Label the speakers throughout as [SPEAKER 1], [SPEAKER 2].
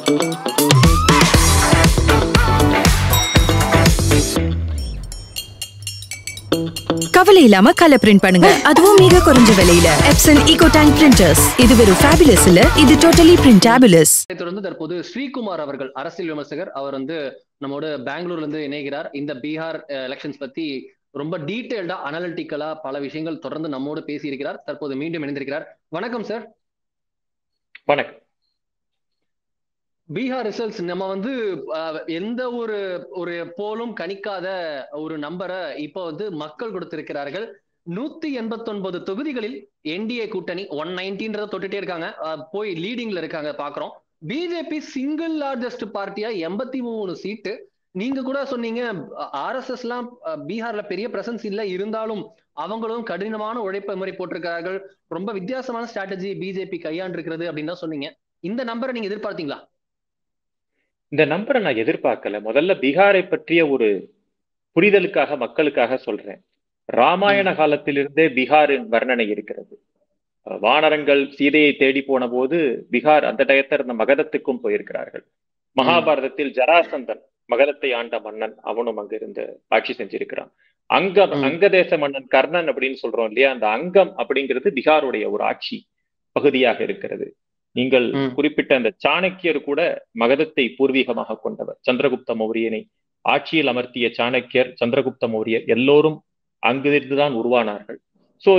[SPEAKER 1] கவலை இல்லாம colour print பண்ணுங்க, அதுவும் மிக குறைஞ்ச விலையில. Epson EcoTank printers. இது வெறும் ஃபேபுலஸ் இல்ல, இது டோட்டலி பிரிண்டபிளஸ்.
[SPEAKER 2] தொடர்ந்து தற்போது ஸ்ரீகுமார் அவர்கள் அரசியல் விமர்சகர், அவர் நம்மோட பெங்களூர்ல இருந்து இணைகிறார். இந்த பீகார் எலெக்ஷன்ஸ் பத்தி ரொம்ப டீடைல்டா அனலிட்டிக்கலா பல விஷயங்கள் தொடர்ந்து நம்மோடு பேசி இருக்கிறார். தற்போது மீண்டும் இணைந்திருக்கிறார். வணக்கம் சார்.
[SPEAKER 3] வணக்கம்.
[SPEAKER 2] பீகார் ரிசல்ட்ஸ் நம்ம எந்த ஒரு போலும் கணிக்காத ஒரு நம்பரை இப்போ மக்கள் கொடுத்திருக்கிறார்கள். 189 தொகுதிகளில் என்டிஏ கூட்டணி 190 தொட்டுட்டே இருக்காங்க, போய் லீடிங்ல இருக்காங்க பாக்குறோம். பிஜேபி சிங்கிள் லார்ஜஸ்ட் பார்ட்டியா 83 சீட்டு. நீங்க கூட சொன்னீங்க RSS எல்லாம் பீகார்ல பெரிய பிரசன்ஸ் இல்ல, இருந்தாலும் அவங்களும் கடினமான உழைப்பை முறை போட்டிருக்கிறார்கள். ரொம்ப வித்தியாசமான ஸ்ட்ராட்டஜி பிஜேபி கையாண்டு இருக்கிறது அப்படின்னு தான் சொன்னீங்க. இந்த நம்பரை நீங்க எதிர்பார்த்தீங்களா?
[SPEAKER 3] இந்த நம்பரை நான் எதிர்பார்க்கல. முதல்ல பீகாரை பற்றிய ஒரு புரிதலுக்காக மக்களுக்காக சொல்றேன். ராமாயண காலத்திலிருந்தே பீகாரின் வர்ணனை இருக்கிறது. வானரங்கள் சீதையை தேடி போன போது பீகார் அந்த டயத்தில் இருந்த மகதத்துக்கும் போயிருக்கிறார்கள். மகாபாரதத்தில் ஜராசந்தன் மகதத்தை ஆண்ட மன்னன், அவனும் அங்க இருந்து ஆட்சி செஞ்சிருக்கிறான். அங்கதேச மன்னன் கர்ணன் அப்படின்னு சொல்றோம் இல்லையா, அந்த அங்கம் அப்படிங்கிறது பீகாருடைய ஒரு ஆட்சி பகுதியாக இருக்கிறது. நீங்கள் குறிப்பிட்ட அந்த சாணக்கியர் கூட மகதத்தை பூர்வீகமாக கொண்டவர். சந்திரகுப்த மௌரியனை ஆட்சியில் அமர்த்திய சாணக்கியர், சந்திரகுப்த மௌரியர் எல்லோரும் அங்கிருந்துதான் உருவானார்கள். சோ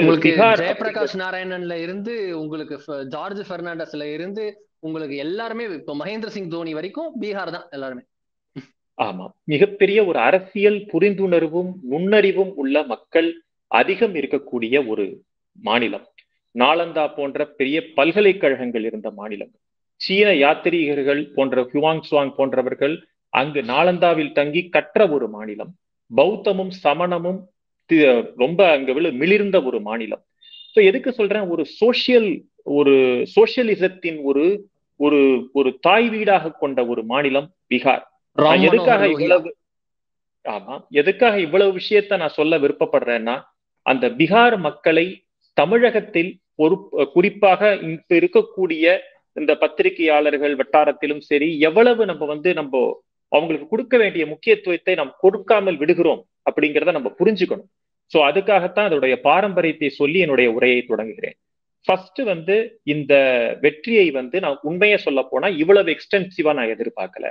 [SPEAKER 2] ஜெயபிரகாஷ் நாராயணன்ல இருந்து உங்களுக்கு ஜார்ஜ் பெர்னாண்டஸ்ல இருந்து உங்களுக்கு எல்லாருமே இப்ப மகேந்திர சிங் தோனி வரைக்கும் பீகார் தான் எல்லாருமே.
[SPEAKER 3] ஆமா, மிகப்பெரிய ஒரு அரசியல் புரிந்துணர்வும் நுண்ணறிவும் உள்ள மக்கள் அதிகம் இருக்கக்கூடிய ஒரு மாநிலம். நாலந்தா போன்ற பெரிய பல்கலைக்கழகங்கள் இருந்த மாநிலம். சீன யாத்திரிகர்கள் போன்ற ஹுவாங்சுவாங் போன்றவர்கள் அங்கு நாலந்தாவில் தங்கி கற்ற ஒரு மாநிலம். பௌத்தமும் சமணமும் ரொம்ப அங்க மிளிர்ந்த ஒரு மாநிலம். ஸோ எதுக்கு சொல்றேன், ஒரு சோசியலிசத்தின் ஒரு தாய் வீடாக கொண்ட ஒரு மாநிலம் பீகார். எதுக்காக இவ்வளவு விஷயத்த நான் சொல்ல விருப்பப்படுறேன்னா, அந்த பீகார் மக்களை தமிழகத்தில் குறிப்பாக இப்ப இருக்கக்கூடிய இந்த பத்திரிகையாளர்கள் வட்டாரத்திலும் சரி, எவ்வளவு நம்ம அவங்களுக்கு கொடுக்க வேண்டிய முக்கியத்துவத்தை நாம் கொடுக்காமல் விடுகிறோம் அப்படிங்கிறத நம்ம புரிஞ்சுக்கணும். சோ அதுக்காகத்தான் அதோடைய பாரம்பரியத்தை சொல்லி என்னுடைய உரையை தொடங்குகிறேன். ஃபர்ஸ்ட் இந்த வெற்றியை நான் உண்மையை சொல்ல போனா இவ்வளவு எக்ஸ்டென்சிவா நான் எதிர்பார்க்கல.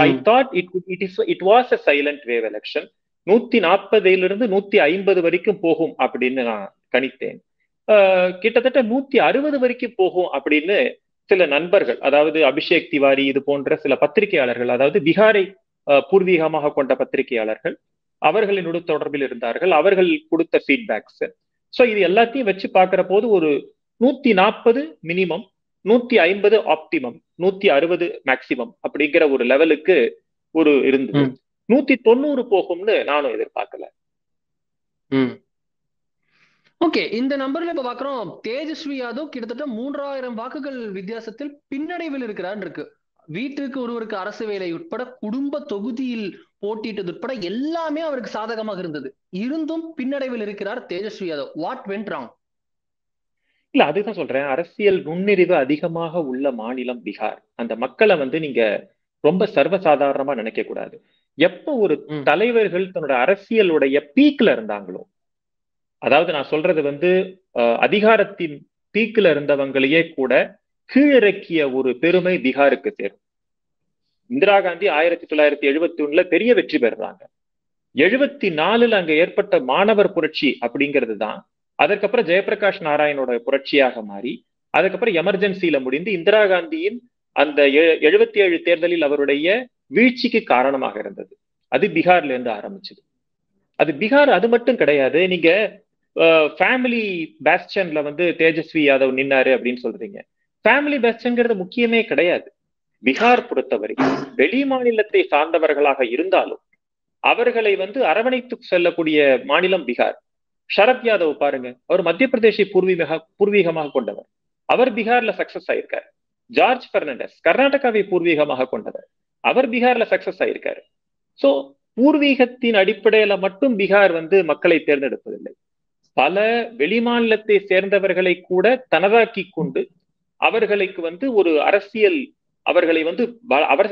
[SPEAKER 3] I thought it was a silent wave election. 140 150 வரைக்கும் போகும் அப்படின்னு நான் கணித்தேன். கிட்டத்தட்ட 160 வரைக்கும் போகும் அப்படின்னு சில நண்பர்கள், அதாவது அபிஷேக் திவாரி இது போன்ற சில பத்திரிகையாளர்கள், அதாவது பீகாரை பூர்வீகமாக கொண்ட பத்திரிகையாளர்கள், அவர்களினோட தொடர்பில் இருந்தார்கள். அவர்கள் கொடுத்த ஃபீட்பேக்ஸ். ஸோ இது எல்லாத்தையும் வச்சு பார்க்கிற போது ஒரு 140 மினிமம், 150 ஆப்டிமம், 160 மேக்சிமம் அப்படிங்கிற ஒரு லெவலுக்கு இருந்தது. 190 போகும்னு நானும் எதிர்பார்க்கல.
[SPEAKER 2] ஓகே, இந்த நம்பர்ல இப்ப பாக்குறோம் தேஜஸ்வி யாதவ் கிட்டத்தட்ட 3000 வாக்குகள் வித்தியாசத்தில் பின்னடைவில் இருக்கிறார் இருக்கு. வீட்டுக்கு ஒருவருக்கு அரசு வேலை உட்பட குடும்ப தொகுதியில் போட்டியிட்டது உட்பட எல்லாமே அவருக்கு சாதகமாக இருந்தது. இருந்தும் பின்னடைவில் இருக்கிறார் Tejashwi Yadav. What went wrong?
[SPEAKER 3] இல்ல, அதுதான் சொல்றேன், அரசியல் நுண்ணறிவு அதிகமாக உள்ள மாநிலம் பீகார். அந்த மக்களை நீங்க ரொம்ப சர்வசாதாரணமா நினைக்க கூடாது. எப்ப ஒரு தலைவர்கள் தன்னோட அரசியலுடைய பீக்ல இருந்தாங்களோ, அதாவது நான் சொல்றது அதிகாரத்தின் பீக்ல இருந்தவங்களையே கூட கீழிறக்கிய ஒரு பெருமை பீகாருக்கு சேரும். இந்திரா காந்தி 1971 பெரிய வெற்றி பெறுறாங்க. 74 அங்க ஏற்பட்ட மாணவர் புரட்சி அப்படிங்கிறது தான் அதற்கப்புறம் ஜெயபிரகாஷ் நாராயணோட புரட்சியாக மாறி, அதுக்கப்புறம் எமர்ஜென்சியில முடிந்து இந்திரா காந்தியின் அந்த 77 தேர்தலில் அவருடைய வீழ்ச்சிக்கு காரணமாக இருந்தது. அது பீகார்ல இருந்து ஆரம்பிச்சது. அது பீகார் அது மட்டும் கிடையாது. நீங்க ஃபேமிலி பேஸ்டன்ல தேஜஸ்வி யாதவ் நின்னாரு அப்படின்னு சொல்றீங்க. ஃபேமிலி பேஸ்டன்ங்கிறது முக்கியமே கிடையாது. பீகார் பொறுத்தவரை வெளி மாநிலத்தை சார்ந்தவர்களாக இருந்தாலும் அவர்களை அரவணைத்து செல்லக்கூடிய மாநிலம் பீகார். சரத் யாதவ் பாருங்க, அவர் மத்திய பிரதேசை பூர்வீகமாக கொண்டவர். அவர் பீகார்ல சக்சஸ் ஆயிருக்காரு. ஜார்ஜ் பெர்னாண்டஸ் கர்நாடகாவை பூர்வீகமாக கொண்டவர். அவர் பீகார்ல சக்சஸ் ஆயிருக்காரு. சோ பூர்வீகத்தின் அடிப்படையில மட்டும் பீகார் மக்களை தேர்ந்தெடுப்பதில்லை. பல வெளிமாநிலத்தை சேர்ந்தவர்களை கூட தனதாக்கி கொண்டு அவர்களுக்கு ஒரு அரசியல் அவர்களை வந்து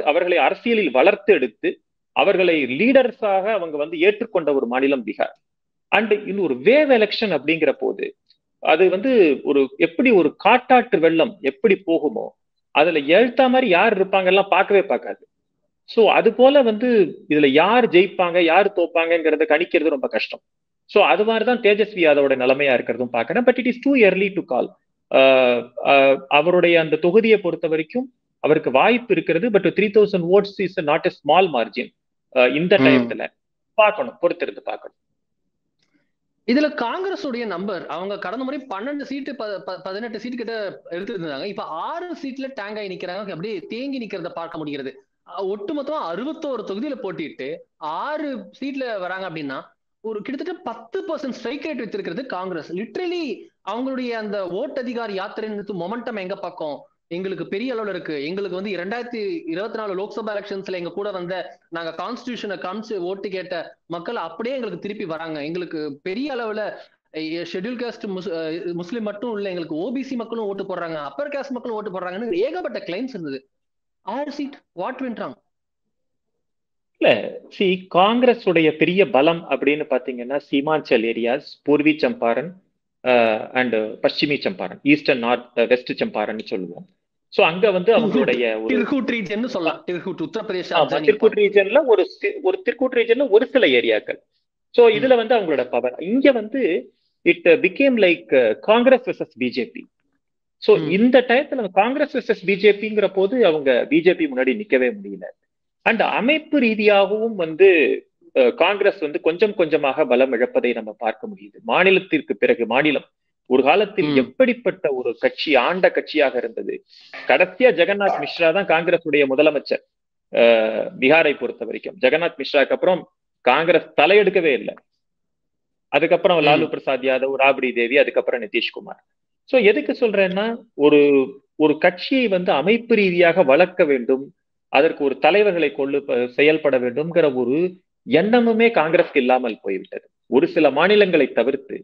[SPEAKER 3] அவர்களை அரசியலில் வளர்த்து எடுத்து அவர்களை லீடர்ஸாக அவங்க வந்து ஏற்றுக்கொண்ட ஒரு மாநிலம் பீகார். அண்ட் இன்னும் ஒரு வேவ் எலெக்ஷன் அப்படிங்கிற போது அது வந்து எப்படி ஒரு காட்டாற்று வெள்ளம் எப்படி போகுமோ அதுல எழுத்தா மாதிரி யார் இருப்பாங்க எல்லாம் பார்க்கவே பார்க்காது. சோ அது போல வந்து இதுல யார் ஜெயிப்பாங்க யார் தோப்பாங்கிறத கணிக்கிறது ரொம்ப கஷ்டம். சோ அது மாதிரிதான் தேஜஸ்வி யாதவோட நிலைமையா இருக்கிறதும் பாக்குறேன். But it is too early to call. அவருடைய அந்த தொகுதியை பொறுத்த வரைக்கும் அவருக்கு வாய்ப்பு இருக்கிறது. But 3000 votes is not a small margin. இந்த டயத்துல பார்க்கணும், பொறுத்திருந்து பார்க்கணும்.
[SPEAKER 2] இதுல காங்கிரஸ் உடைய நம்பர் அவங்க கடந்த முறை 12 சீட்டு 18 சீட்டு கிட்ட எடுத்துருந்தாங்க. இப்ப 6 சீட்ல டேங்க் ஆகி நிக்கிறாங்க. அப்படியே தேங்கி நிக்கிறத பார்க்க முடிகிறது. ஒட்டுமொத்தமா 61 தொகுதியில போட்டிட்டு 6 சீட்ல வராங்க அப்படின்னா ஒரு கிட்டத்தட்ட 10% ஸ்ட்ரைக் ரேட் வச்சிருக்கிறது காங்கிரஸ். லிட்டரலி அவங்களுடைய அந்த ஓட்டு அதிகார யாத்திரை மொமெண்டம் எங்க பக்கம் எங்களுக்கு பெரிய அளவுல இருக்கு. எங்களுக்கு வந்து 2024 லோக்சபா எலெக்ஷன்ஸ்ல எங்க கூட வந்த நாங்க கான்ஸ்டிடியூஷனை காமிச்சு ஓட்டு கேட்ட மக்கள் அப்படியே எங்களுக்கு திருப்பி வராங்க. எங்களுக்கு பெரிய அளவுல ஷெட்யூல் காஸ்ட் முஸ்லிம் மட்டும் இல்ல, எங்களுக்கு ஓபிசி மக்களும் ஓட்டு போடுறாங்க, அப்பர் காஸ்ட் மக்களும் ஓட்டு போடுறாங்கன்னு ஏகப்பட்ட கிளைம்ஸ் இருந்தது. 6 சீட் வாட் வென்ட் ராங்?
[SPEAKER 3] இல்ல, காங்கிரஸ் உடைய பெரிய பலம் அப்படின்னு பாத்தீங்கன்னா Seemanchal areas, Purvi Champaran and Paschimi Champaran, eastern north west Champaran சொல்லுவோம். சோ அங்க வந்து அவங்களுடைய
[SPEAKER 2] திருக்கூட் ரீஜன் சொல்லலாம். உத்தரப்பிரதேச
[SPEAKER 3] திருக்கூட் ரீஜன்ல திருக்கூட் ரீஜன்ல ஒரு சில ஏரியாக்கள். சோ இதுல வந்து அவங்களோட பவர் இங்க வந்து it became like Congress versus BJP. So இந்த டயத்துல காங்கிரஸ் வெர்சஸ் பிஜேபிங்கிற போது அவங்க பிஜேபி முன்னாடி நிக்கவே முடியல. அண்ட் அமைப்பு ரீதியாகவும் வந்து காங்கிரஸ் வந்து கொஞ்சம் கொஞ்சமாக பலம் இழப்பதை நம்ம பார்க்க முடியுது. மாநிலத்திற்கு பிறகு மாநிலம் ஒரு காலத்தில் எப்படிப்பட்ட ஒரு கட்சி, ஆண்ட கட்சியாக இருந்தது. கடைசியா ஜெகநாத் மிஸ்ரா தான் காங்கிரஸ் உடைய முதலமைச்சர் பீகாரை பொறுத்த வரைக்கும். ஜெகநாத் மிஸ்ராக்கு அப்புறம் காங்கிரஸ் தலையெடுக்கவே இல்லை. அதுக்கப்புறம் லாலு பிரசாத் யாதவ், ராப்டி தேவி, அதுக்கப்புறம் நிதிஷ்குமார். சோ எதுக்கு சொல்றேன்னா ஒரு கட்சியை வந்து அமைப்பு ரீதியாக வளர்க்க வேண்டும், அதற்கு ஒரு தலைவர்களை செயல்பட வேண்டும்ங்கிற ஒரு எண்ணமுமே காங்கிரஸ்க்கு இல்லாமல் போய்விட்டது. ஒரு சில மாநிலங்களை தவிர்த்து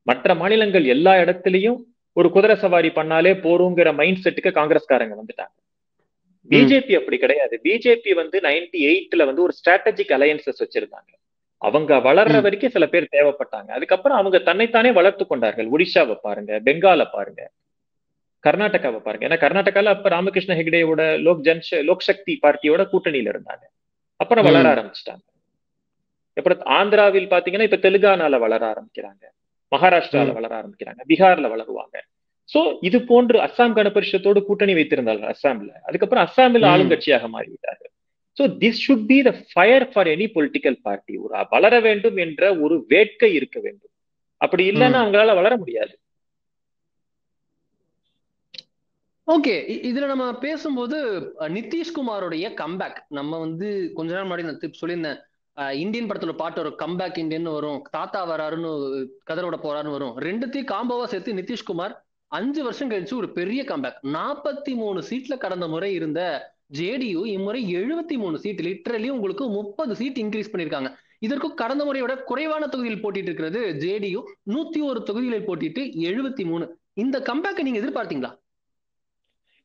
[SPEAKER 3] மற்ற மாநிலங்கள் எல்லா இடத்துலயும் ஒரு குதிரை சவாரி பண்ணாலே போறோங்கிற மைண்ட் செட்டுக்கு காங்கிரஸ்காரங்க வந்துட்டாங்க. பிஜேபி அப்படி கிடையாது. பிஜேபி வந்து 98ல வந்து ஒரு ஸ்ட்ராட்டஜிக் அலையன்சஸ் வச்சிருந்தாங்க. அவங்க வளர்ற வரைக்கும் சில பேர் தேவைப்பட்டாங்க. அதுக்கப்புறம் அவங்க தன்னைத்தானே வளர்த்து கொண்டார்கள். ஒடிஷாவை பாருங்க, பெங்காலை பாருங்க, கர்நாடகாவை பாருங்க. ஏன்னா கர்நாடகால அப்ப ராமகிருஷ்ண ஹெக்டேயோட லோக் சக்தி பார்ட்டியோட கூட்டணியில இருந்தாங்க. அப்புறம் வளர ஆரம்பிச்சிட்டாங்க. அப்புறம் ஆந்திராவில் பாத்தீங்கன்னா இப்ப தெலுங்கானால வளர ஆரம்பிக்கிறாங்க, மகாராஷ்டிரால வளர ஆரம்பிக்கிறாங்க, பீகார்ல வளருவாங்க. சோ இது போன்று அஸ்ஸாம் கணபரிஷத்தோடு கூட்டணி வைத்திருந்தார்கள் அஸ்ஸாம்ல. அதுக்கப்புறம் அஸ்ஸாமில் ஆளுங்கட்சியாக மாறிவிட்டார்கள். So this should be the fire for any political party. ஒரு வளர வேண்டும் என்ற ஒரு வேட்கை இருக்க வேண்டும். அப்படி இல்லைன்னா அவங்களால வளர முடியாது.
[SPEAKER 2] ஓகே, இதுல நம்ம பேசும்போது நிதிஷ்குமாரோடைய கம்பேக், நம்ம வந்து கொஞ்ச நாள் முன்னாடி சொல்லியிருந்தேன், இந்தியன் படத்துல பாட்டு ஒரு கம்பேக் இந்தியன் வரும், தாத்தா வராருன்னு கதரோட போறாருன்னு வரும். ரெண்டுத்தையும் காம்போவா சேர்த்து நிதிஷ்குமார் 5 வருஷம் கழிச்சு ஒரு பெரிய கம்பேக். 43 சீட்ல கடந்த முறை இருந்த ஜேடியு இம்முறை 73 சீட், லிட்டரலி உங்களுக்கு 30 சீட் இன்க்ரீஸ் பண்ணிருக்காங்க. இதற்கும் கடந்த முறையோட குறைவான தொகுதியில் போட்டிட்டு இருக்கிறது ஜேடியு 101 தொகுதிகளில் போட்டிட்டு 73. இந்த கம்பேக்கை நீங்க எதிர்பார்த்தீங்களா?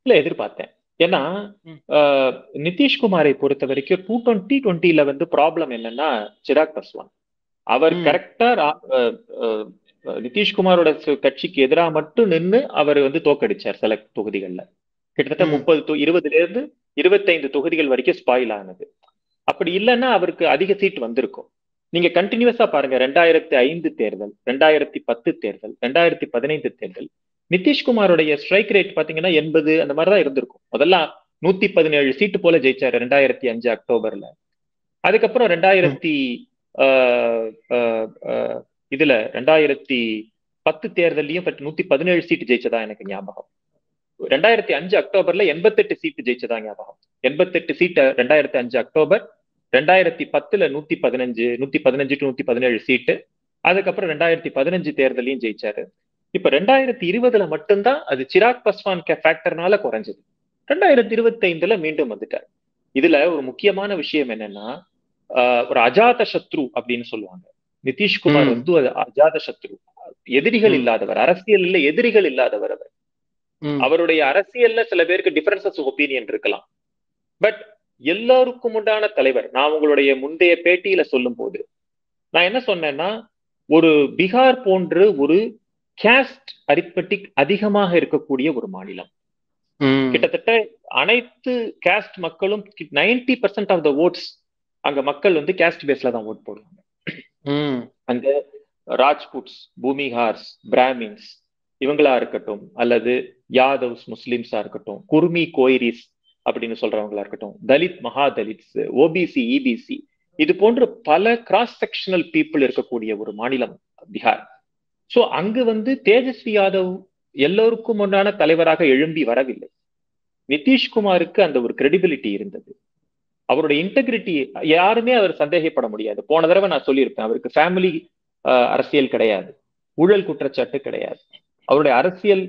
[SPEAKER 3] இல்ல, எதிர்பார்த்தேன். ஏன்னா நிதிஷ்குமாரை பொறுத்த வரைக்கும் 2020ல வந்து ப்ராப்ளம் என்னன்னா சிராக் பஸ்வான் அவர் கரெக்டா நிதிஷ்குமாரோட கட்சிக்கு எதிராக மட்டும் நின்று அவர் வந்து தோக்கடிச்சார் சில தொகுதிகள்ல. கிட்டத்தட்ட 20ல இருந்து 25 தொகுதிகள் வரைக்கும் ஸ்பாயில் ஆனது. அப்படி இல்லைன்னா அவருக்கு அதிக சீட் வந்திருக்கும். நீங்க கண்டினியூஸா பாருங்க, 2005 தேர்தல், 2010 தேர்தல், 2015 தேர்தல், நிதிஷ்குமாரோடைய ஸ்ட்ரைக் ரேட் பாத்தீங்கன்னா 80 அந்த மாதிரிதான் இருந்திருக்கும். முதல்ல 117 சீட்டு போல ஜெயிச்சாரு 2005 அக்டோபர்ல. அதுக்கப்புறம் 2010 தேர்தலையும் 117 சீட்டு ஜெயிச்சதா எனக்கு ஞாபகம். 2005 அக்டோபர்ல 88 சீட்டு ஜெயிச்சதா ஞாபகம். 88 சீட்டு 2005 அக்டோபர், 2010ல 115 டு 117 சீட்டு. அதுக்கப்புறம் 2015 தேர்தலையும் ஜெயிச்சாரு. இப்ப 2020ல மட்டும்தான் அது சிராக் பஸ்வான் ஃபேக்டர்னால குறைஞ்சது. 2025ல மீண்டும் வந்துட்டார். இதுல ஒரு முக்கியமான விஷயம் என்னன்னா, ஒரு அஜாத சத்ரு அப்படின்னு சொல்லுவாங்க. நிதிஷ்குமார் வந்து அஜாத சத்ரு, எதிரிகள் இல்லாதவர், அரசியல்ல எதிரிகள் இல்லாதவர் அவர். அவருடைய அரசியல்ல சில பேருக்கு டிஃபரன்சஸ் ஒப்பீனியன் இருக்கலாம். பட் எல்லாருக்கும் உண்டான தலைவர், நான் உங்களுடைய முந்தைய பேட்டியில சொல்லும் போது நான் என்ன சொன்னேன்னா, ஒரு பீகார் போன்று ஒரு கேஸ்ட் அரித்மெட்டிக் அதிகமாக இருக்கக்கூடிய ஒரு மாநிலம், கிட்டத்தட்ட அனைத்து கேஸ்ட் மக்களும் 90% ஆஃப் த ஓட்ஸ் அங்க மக்கள் வந்து கேஸ்ட் பேஸ்ல தான் ஓட் போடுவாங்க. அங்க ராஜ்புட்ஸ், பூமிஹார்ஸ், பிராமின்ஸ் இவங்களா இருக்கட்டும், அல்லது யாதவ்ஸ் முஸ்லிம்ஸா இருக்கட்டும், குர்மி கோய்ரிஸ் அப்படின்னு சொல்றவங்களா இருக்கட்டும், தலித் மகா தலித்ஸ், ஓபிசி, இபிசி, இது போன்ற பல கிராஸ் செக்ஷனல் பீப்புள் இருக்கக்கூடிய ஒரு மாநிலம் பீகார். சோ அங்கு வந்து தேஜஸ்வி யாதவ் எல்லோருக்கும் ஒன்றான தலைவராக எழும்பி வரவில்லை. நிதிஷ்குமாருக்கு அந்த ஒரு கிரெடிபிலிட்டி இருந்தது, அவருடைய இன்டெகிரிட்டி யாருமே அவர் சந்தேகப்பட முடியாது. போன தடவை நான் சொல்லியிருப்பேன், அவருக்கு ஃபேமிலி அரசியல் கிடையாது, ஊழல் குற்றச்சாட்டு கிடையாது, அவருடைய அரசியல்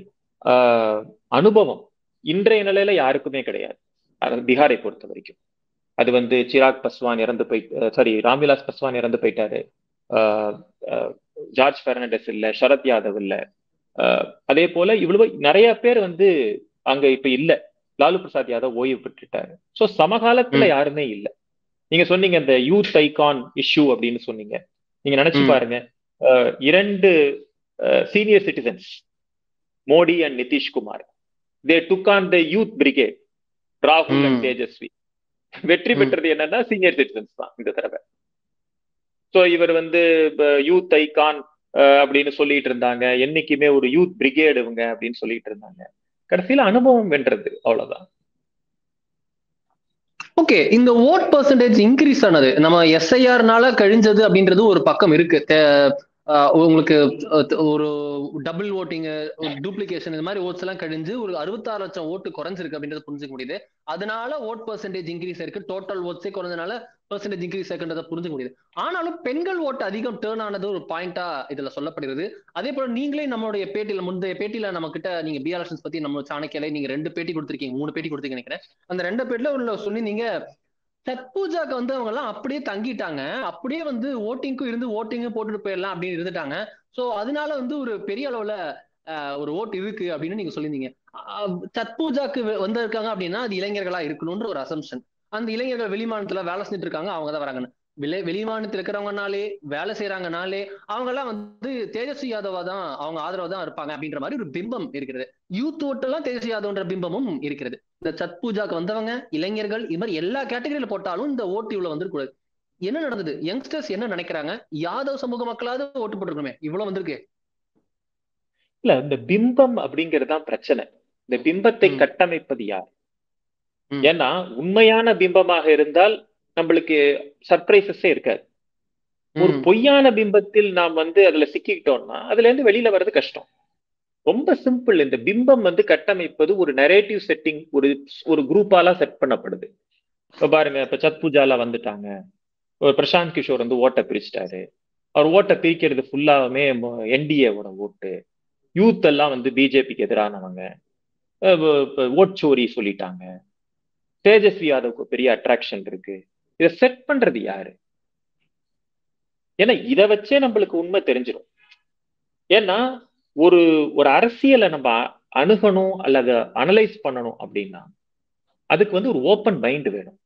[SPEAKER 3] அனுபவம் இன்றைய நிலையில யாருக்குமே கிடையாது பீகாரை பொறுத்த வரைக்கும். அது வந்து சிராக் பஸ்வான் இறந்து ராம்விலாஸ் பஸ்வான் இறந்து போயிட்டாரு, ஜார்ஜ் பெர்னாண்டஸ் இல்ல, சரத் யாதவ் இல்ல, அதே போல இவ்வளவு நிறைய பேர் வந்து அங்க இப்ப இல்ல. லாலு பிரசாத் யாதவ் ஓய்வு பெற்றுட்டாரு. சோ சமகாலத்துல யாருமே இல்ல. நீங்க சொன்னீங்க இந்த யூத் ஐகான் இஷ்யூ அப்படின்னு சொன்னீங்க. நீங்க நினைச்சு பாருங்க, 2 senior citizens, Modi and Nitish Kumar, they took on the youth brigade, ராகுல் அண்ட் தேஜஸ்வி. வெற்றி பெற்றது என்னன்னா சீனியர் சிட்டிசன்ஸ் தான் இந்த தடவை. சோ இவர் வந்து யூத் ஐகான் அப்படின்னு சொல்லிட்டு இருந்தாங்க, என்னைக்குமே ஒரு யூத் பிரிகேட் இவங்க அப்படின்னு சொல்லிட்டு இருந்தாங்க. கடைசியில அனுபவம் வென்றது, அவ்வளவுதான்.
[SPEAKER 2] ஓகே, இந்த ஓட் பெர்சன்டேஜ் இன்க்ரீஸ் ஆனது நம்ம எஸ்ஐஆர்னால கழிஞ்சது அப்படின்றது ஒரு பக்கம் இருக்கு. உங்களுக்கு ஒரு டபுள் ஓட்டிங், டூப்ளிகேஷன், இந்த மாதிரி ஓட்ஸ் எல்லாம் கழிஞ்சு ஒரு 66 லட்சம் ஓட்டு குறைஞ்சிருக்கு அப்படின்றது புரிஞ்சுக்க முடியுது. அதனால ஓட் பெர்சன்டேஜ் இன்க்ரீஸ் ஆயிருக்கு, டோட்டல் ஓட்ஸே குறைஞ்சனால பெர்சன்டேஜ் இன்க்ரீஸ் ஆகுன்றத புரிஞ்சுக்க முடியுது. ஆனாலும் பெண்கள் ஓட்டு அதிகம் டேர்ன் ஆனது ஒரு பாயிண்டா இதுல சொல்லப்படுகிறது. அதே போல நீங்களே நம்மளுடைய பேட்டியில, முந்தைய பேட்டியில நம்ம கிட்ட நீங்க பி எலெக்ஷன்ஸ் பத்தி நம்ம சாணக்கியால நீங்க 2 பேட்டி கொடுத்திருக்கீங்க, 3 பேட்டி கொடுத்தீங்க நினைக்கிறேன். அந்த 2 பேட்டில உள்ள சொன்னீங்க, சத் பூஜாக்கு வந்து அவங்க எல்லாம் அப்படியே தங்கிட்டாங்க, அப்படியே வந்து ஓட்டிங்கும் இருந்து ஓட்டிங்கும் போட்டுட்டு போயிடலாம் அப்படின்னு இருந்துட்டாங்க. சோ அதனால வந்து ஒரு பெரிய அளவுல ஒரு ஓட்டு இருக்கு அப்படின்னு நீங்க சொல்லியிருந்தீங்க. சத் பூஜாக்கு வந்திருக்காங்க அப்படின்னா அது இளைஞர்களா இருக்கணும்ன்ற ஒரு அசம்ஷன். அந்த இளைஞர்கள் வெளிமாநிலத்துல வேலை செஞ்சுட்டு இருக்காங்க, அவங்க தான் வராங்கன்னு. வெளிமாநிலத்தில் இருக்கிறவங்கனாலே வேலை செய்யறாங்கனாலே அவங்க எல்லாம் வந்து தேஜஸ்வி யாதவா தான் அவங்க ஆதரவு தான் இருப்பாங்க அப்படின்ற மாதிரி ஒரு பிம்பம் இருக்கிறது. யூத் ஓட்டு எல்லாம் தேஜஸ்வி யாதவ்ன்ற பிம்பமும் இருக்கிறது. இந்த சத் பூஜாக்கு வந்தவங்க இளைஞர்கள் இது மாதிரி எல்லா கேட்டகரியில போட்டாலும் இந்த ஓட்டு இவ்வளவு வந்துருக்கூடாது. என்ன நடந்தது? யங்ஸ்டர்ஸ் என்ன நினைக்கிறாங்க? யாதவ் சமூக மக்களாவது ஓட்டு போட்டுருக்கணுமே, இவ்வளவு வந்திருக்கு.
[SPEAKER 3] இல்ல, இந்த பிம்பம் அப்படிங்கறதுதான் பிரச்சனை. இந்த பிம்பத்தை கட்டமைப்பது யார்? ஏன்னா உண்மையான பிம்பமாக இருந்தால் நம்மளுக்கு சர்ப்ரைசஸே இருக்காது. ஒரு பொய்யான பிம்பத்தில் நாம் வந்து அதுல சிக்கிக்கிட்டோம்னா அதுல இருந்து வெளியில வர்றது கஷ்டம். ரொம்ப சிம்பிள். இந்த பிம்பம் வந்து கட்டமைப்பது ஒரு நரேட்டிவ் செட்டிங், ஒரு குரூப்பால செட் பண்ணப்படுது. இப்ப பாருங்க, இப்ப சத் பூஜால வந்துட்டாங்க, ஒரு பிரசாந்த் கிஷோர் வந்து ஓட்டை பிரிச்சிட்டாரு. அவர் ஓட்டை பிரிக்கிறது ஃபுல்லாவுமே என்டிஏவோட ஓட்டு. யூத் எல்லாம் வந்து பிஜேபிக்கு எதிரானவங்க, ஓட் சோரி சொல்லிட்டாங்க. தேஜஸ்வி யாதவுக்கு பெரிய அட்ராக்ஷன் இருக்கு. இதை செட் பண்றது யாரு? ஏன்னா இதை வச்சே நம்மளுக்கு உண்மை தெரிஞ்சிடும். ஏன்னா ஒரு அரசியலை நம்ம அணுகணும் அல்லது அனலைஸ் பண்ணணும் அப்படின்னா அதுக்கு வந்து ஒரு ஓப்பன் மைண்ட் வேணும்.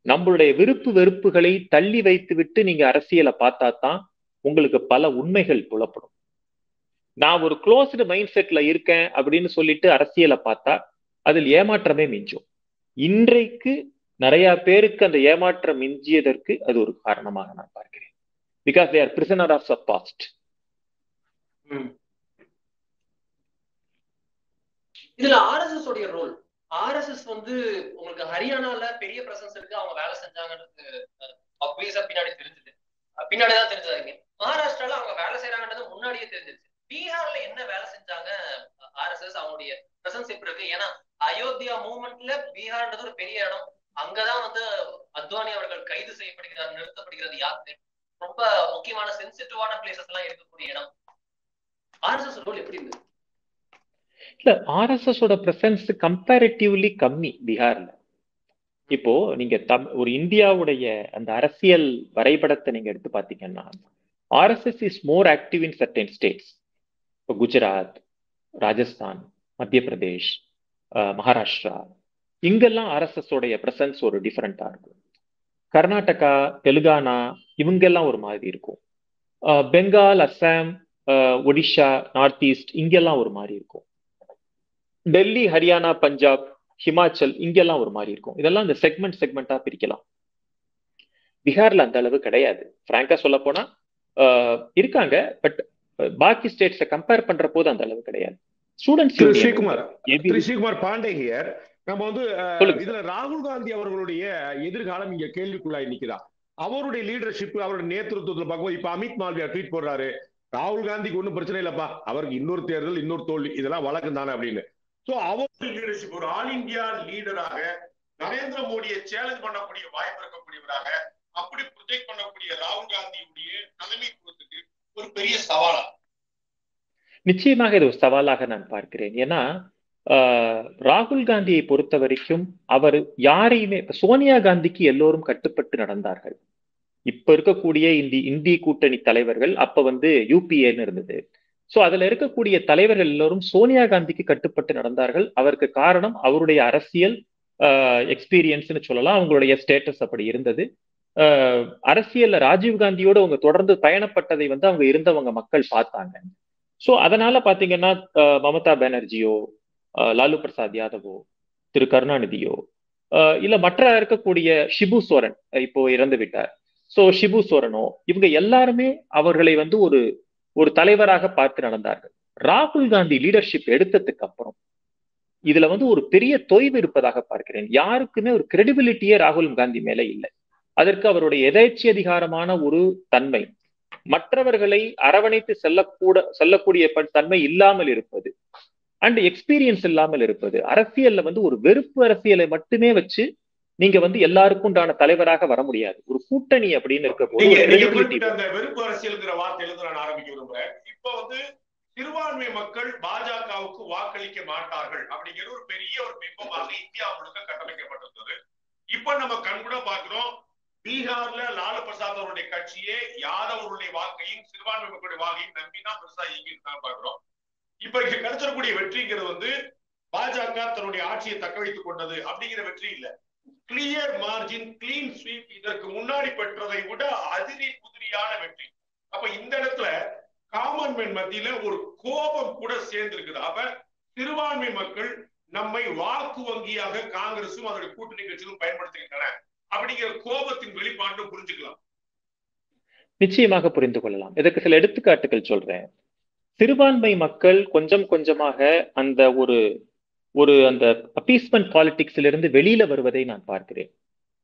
[SPEAKER 3] நம்மளுடைய விருப்பு வெறுப்புகளை தள்ளி வைத்து விட்டு நீங்க அரசியலை பார்த்தா தான் உங்களுக்கு பல உண்மைகள் புலப்படும். நான் ஒரு க்ளோஸ்டு மைண்ட் செட்ல இருக்கேன் அப்படின்னு சொல்லிட்டு அரசியலை பார்த்தா அதில் ஏமாற்றமே மிஞ்சும். இன்றைக்கு நிறைய பேருக்கு அந்த ஏமாற்றம் மிஞ்சியதற்கு அது ஒரு காரணமாக நான் பார்க்கிறேன். Because they are prisoner of the past.
[SPEAKER 2] இதுல ஆர்எஸ்எஸ் உடைய ரோல், ஆர்எஸ்எஸ் வந்து உங்களுக்கு ஹரியானால பெரிய பிரசன்ஸ் இருக்கு, அவங்க வேலை செஞ்சாங்கன்றது ஆப்வியஸா பின்னாடி தெரிஞ்சது, பின்னாடிதான் தெரிஞ்சதாங்க. மகாராஷ்டிரால அவங்க வேலை செய்யறாங்கன்றது முன்னாடியே தெரிஞ்சிருச்சு. பீகார்ல என்ன வேலை செஞ்சாங்க ஆர்எஸ்எஸ், அவங்களுடைய பிரசன்ஸ் எப்படி இருக்கு? ஏன்னா அயோத்தியா மூவ்மெண்ட்ல பீகார்ன்றது ஒரு பெரிய இடம். அங்கதான் வந்து அத்வானி அவர்கள் கைது செய்யப்படுகிறார், நிறுத்தப்படுகிறது யாத்திரை. ரொம்ப முக்கியமான சென்சிட்டிவான பிளேசஸ் எல்லாம் இருக்கக்கூடிய இடம். ஆர்எஸ்எஸ் ரோல் எப்படி இருந்தது?
[SPEAKER 3] இல்ல, ஆர்எஸ்எஸோட பிரசன்ஸ் கம்பேரிட்டிவ்லி கம்மி பீகார்ல. இப்போ நீங்க ஒரு இந்தியாவுடைய அந்த அரசியல் வரைபடத்தை நீங்க எடுத்து பாத்தீங்கன்னா RSS is more active in certain states. இப்போ குஜராத், ராஜஸ்தான், மத்திய பிரதேஷ், மகாராஷ்டிரா, இங்கெல்லாம் ஆர்எஸ்எஸ் உடைய பிரசன்ஸ் ஒரு டிஃபரெண்டா இருக்கும். கர்நாடகா, தெலுங்கானா இவங்கெல்லாம் ஒரு மாதிரி இருக்கும். பெங்கால், அஸ்ஸாம், ஒடிஷா, நார்த் ஈஸ்ட் இங்கெல்லாம் ஒரு மாதிரி இருக்கும். டெல்லி, ஹரியானா, பஞ்சாப், ஹிமாச்சல் இங்கெல்லாம் ஒரு மாதிரி இருக்கும். இதெல்லாம் இந்த செக்மெண்டா பிரிக்கலாம். பீகார்ல அந்த அளவு கிடையாது. பிராங்கா சொல்ல போனா இருக்காங்க, பட் பாக்கி ஸ்டேட்ஸை கம்பேர் பண்ற போது அந்த அளவு கிடையாது.
[SPEAKER 4] ஸ்ரீகுமார் பாண்டே ஹியர். நம்ம வந்து இதுல ராகுல் காந்தி அவர்களுடைய எதிர்காலம் இங்க கேள்விக்குள்ளாய் நிக்குதா? அவருடைய லீடர்ஷிப், அவருடைய நேதൃത്വத்துல பார்க்கும்போது இப்ப அமித் மால்வியா ட்வீட் போடுறாரு, ராகுல் காந்திக்கு ஒன்னும் பிரச்சனை இல்லப்பா, அவருக்கு இன்னொரு தேர்தல் இன்னொரு தோல்வி இதெல்லாம் வழக்கம் தானே அப்படின்னு. சோ அவருடைய லீடர்ஷிப் ஒரு ஆல் இந்தியா லீடராக நரேந்திர மோடியை சேலஞ்ச் பண்ணக்கூடிய வாய்ப்பு இருக்கக்கூடியவராக அப்படி ப்ரொஜெக்ட் பண்ணக்கூடிய ராகுல் காந்தியுடைய தலைமைத்துவத்துக்கு ஒரு பெரிய சவாலா?
[SPEAKER 3] நிச்சயமாக இது ஒரு சவாலாக நான் பார்க்கிறேன். ஏன்னா ராகுல் காந்தியை பொறுத்த வரைக்கும் அவர் யாரையுமே, சோனியா காந்திக்கு எல்லோரும் கட்டுப்பட்டு நடந்தார்கள். இப்ப இருக்கக்கூடிய இந்தி கூட்டணி தலைவர்கள் அப்ப வந்து யூபிஏன்னு இருந்தது. சோ அதுல இருக்கக்கூடிய தலைவர்கள் எல்லோரும் சோனியா காந்திக்கு கட்டுப்பட்டு நடந்தார்கள். அவருக்கு காரணம் அவருடைய அரசியல் எக்ஸ்பீரியன்ஸ்னு சொல்லலாம், அவங்களுடைய ஸ்டேட்டஸ் அப்படி இருந்தது. அரசியல்ல ராஜீவ் காந்தியோட அவங்க தொடர்ந்து பயணப்பட்டதை வந்து அவங்க இருந்தவங்க மக்கள் பார்த்தாங்க. சோ அதனால பாத்தீங்கன்னா மமதா பானர்ஜியோ, லாலு பிரசாத் யாதவோ, திரு கருணாநிதியோ, இல்ல மற்ற இருக்கக்கூடிய ஷிபு சோரன் இப்போ இறந்து விட்டார், சோ ஷிபு சோரனோ, இவங்க எல்லாருமே அவர்களை வந்து ஒரு தலைவராக பார்த்து நடந்தார்கள். ராகுல் காந்தி லீடர்ஷிப் எடுத்ததுக்கு அப்புறம் இதுல வந்து ஒரு பெரிய தொய்வு இருப்பதாக பார்க்கிறேன். யாருக்குமே ஒரு கிரெடிபிலிட்டியே ராகுல் காந்தி மேல இல்லை. அதற்கு அவருடைய எதேச்சதிகாரமான ஒரு தன்மை, மற்றவர்களை அரவணைத்து செல்லக்கூடிய தன்மை இல்லாமல் இருப்பது, அண்ட் எக்ஸ்பீரியன்ஸ் இல்லாமல் இருப்பது, அரசியல்ல வந்து ஒரு வெறுப்பு அரசியலை மட்டுமே வச்சு நீங்க வந்து எல்லாருக்கும் உண்டான தலைவராக வர முடியாது. ஒரு கூட்டணி அப்படின்னு இருக்க போது
[SPEAKER 4] வெறுப்பு அரசியல்ங்கிற வார்த்தையிலிருந்து நான் ஆரம்பிக்க விரும்புறேன். இப்ப வந்து சிறுபான்மை மக்கள் பாஜகவுக்கு வாக்களிக்க மாட்டார்கள் அப்படிங்கிற ஒரு பெரிய ஒரு பிம்பமாக இந்தியா முழுக்க கட்டமைக்கப்பட்டிருந்தது. இப்ப நம்ம கண்கூட பாக்குறோம், பீகார்ல லாலு பிரசாத் அவருடைய கட்சியே யாதவருடைய வாக்கையும் சிறுபான்மை மக்களுடைய வாக்கையும் நம்பிதான் பெருசா இயங்கிட்டு பாக்குறோம். இப்ப இங்க கிடைச்சிடக்கூடிய வெற்றிங்கிறது வந்து பாஜக தன்னுடைய ஆட்சியை தக்க வைத்துக் கொண்டது அப்படிங்கிற வெற்றி இல்ல, கிளியர் மார்ஜின், கிளீன் ஸ்வீப் இதற்கு முன்னாடி பெற்றதை விட அதிரி குதிரியான வெற்றி. அப்ப இந்த இடத்துல காமன் மேன் மத்தியில ஒரு கோபம் கூட சேர்ந்திருக்குது. அப்ப சிறுபான்மை மக்கள் நம்மை வாக்கு வங்கியாக காங்கிரசும் அதனுடைய கூட்டணி கட்சிகளும் பயன்படுத்துகின்றன அப்படிங்கிற கோபத்தின் வெளிப்பாடு புரிஞ்சுக்கலாம்.
[SPEAKER 3] நிச்சயமாக புரிந்து கொள்ளலாம். இதற்கு சில எடுத்துக்காட்டுகள் சொல்றேன். சிறுபான்மை மக்கள் கொஞ்சம் கொஞ்சமாக அந்த அந்த அப்பீஸ்மெண்ட் பாலிடிக்ஸ்ல இருந்து வெளியில வருவதை நான் பார்க்கிறேன்.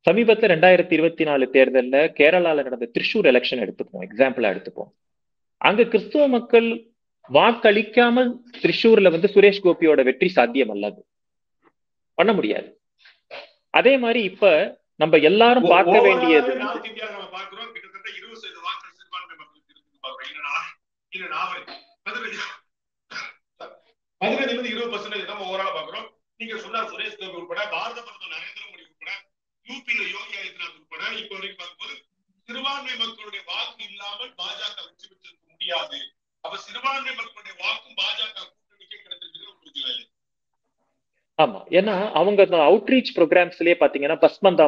[SPEAKER 3] சமீபத்துல 2024 தேர்தல்ல கேரளால நடந்த திரிசூர் எலெக்ஷன் எடுத்துப்போம், எக்ஸாம்பிளா எடுத்துப்போம். அங்க கிறிஸ்துவ மக்கள் வாக்களிக்காமல் திரிசூர்ல வந்து சுரேஷ் கோபியோட வெற்றி சாத்தியம் அல்லது பண்ண முடியாது. அதே மாதிரி இப்ப நம்ம எல்லாரும் பார்க்க வேண்டியது
[SPEAKER 4] நீங்க சொன்ன சுரேஷ் கோபி உட்பட பாரத பிரதமர் நரேந்திர மோடி உட்பட யூபியில யோகி ஆதித்யநாத் உட்பட இப்ப வரைக்கும் பார்க்கும்போது சிறுபான்மை மக்களுடைய வாக்கு இல்லாமல் பாஜக வெற்றி பெற்றிருக்க முடியாது. அப்ப சிறுபான்மை மக்களுடைய வாக்கும் பாஜக கூட்டணிக்கே கிடைத்திருக்கிறது.
[SPEAKER 3] ஆமா, ஏன்னா அவங்க அவுட்ரீச் ப்ரோக்ராம்ஸ்லயே பாத்தீங்கன்னா பஸ்மந்தா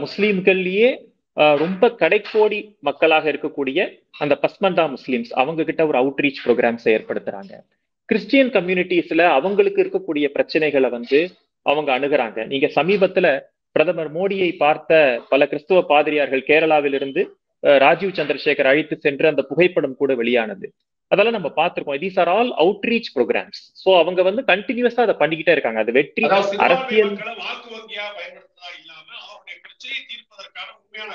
[SPEAKER 3] முஸ்லீம்கள்லயே ரொம்ப கடைக்கோடி மக்களாக இருக்கக்கூடிய அந்த பஸ்மந்தா முஸ்லிம்ஸ் அவங்க கிட்ட ஒரு அவுட்ரீச் ப்ரோக்ராம்ஸ் ஏற்படுத்துறாங்க. கிறிஸ்டியன் கம்யூனிட்டிஸ்ல அவங்களுக்கு இருக்கக்கூடிய பிரச்சனைகளை வந்து அவங்க அணுகுறாங்க. நீங்க சமீபத்துல பிரதமர் மோடியை பார்த்த பல கிறிஸ்துவ பாதிரியார்கள் கேரளாவிலிருந்து ராஜீவ் சந்திரசேகர் அழைத்து சென்று அந்த புகைப்படம் கூட வெளியானது. அதெல்லாம் நம்ம பார்த்திருக்கோம். These are all outreach programs. So அவங்க வந்து கண்டினியூஸா அதை பண்ணிக்கிட்டே இருக்காங்க. அது வெற்றி அரசியல்
[SPEAKER 4] வாக்கு வங்கியா பயன்படுத்தா இல்லாம அவருடைய பிரச்சனையை தீர்ப்பதற்கான உண்மையான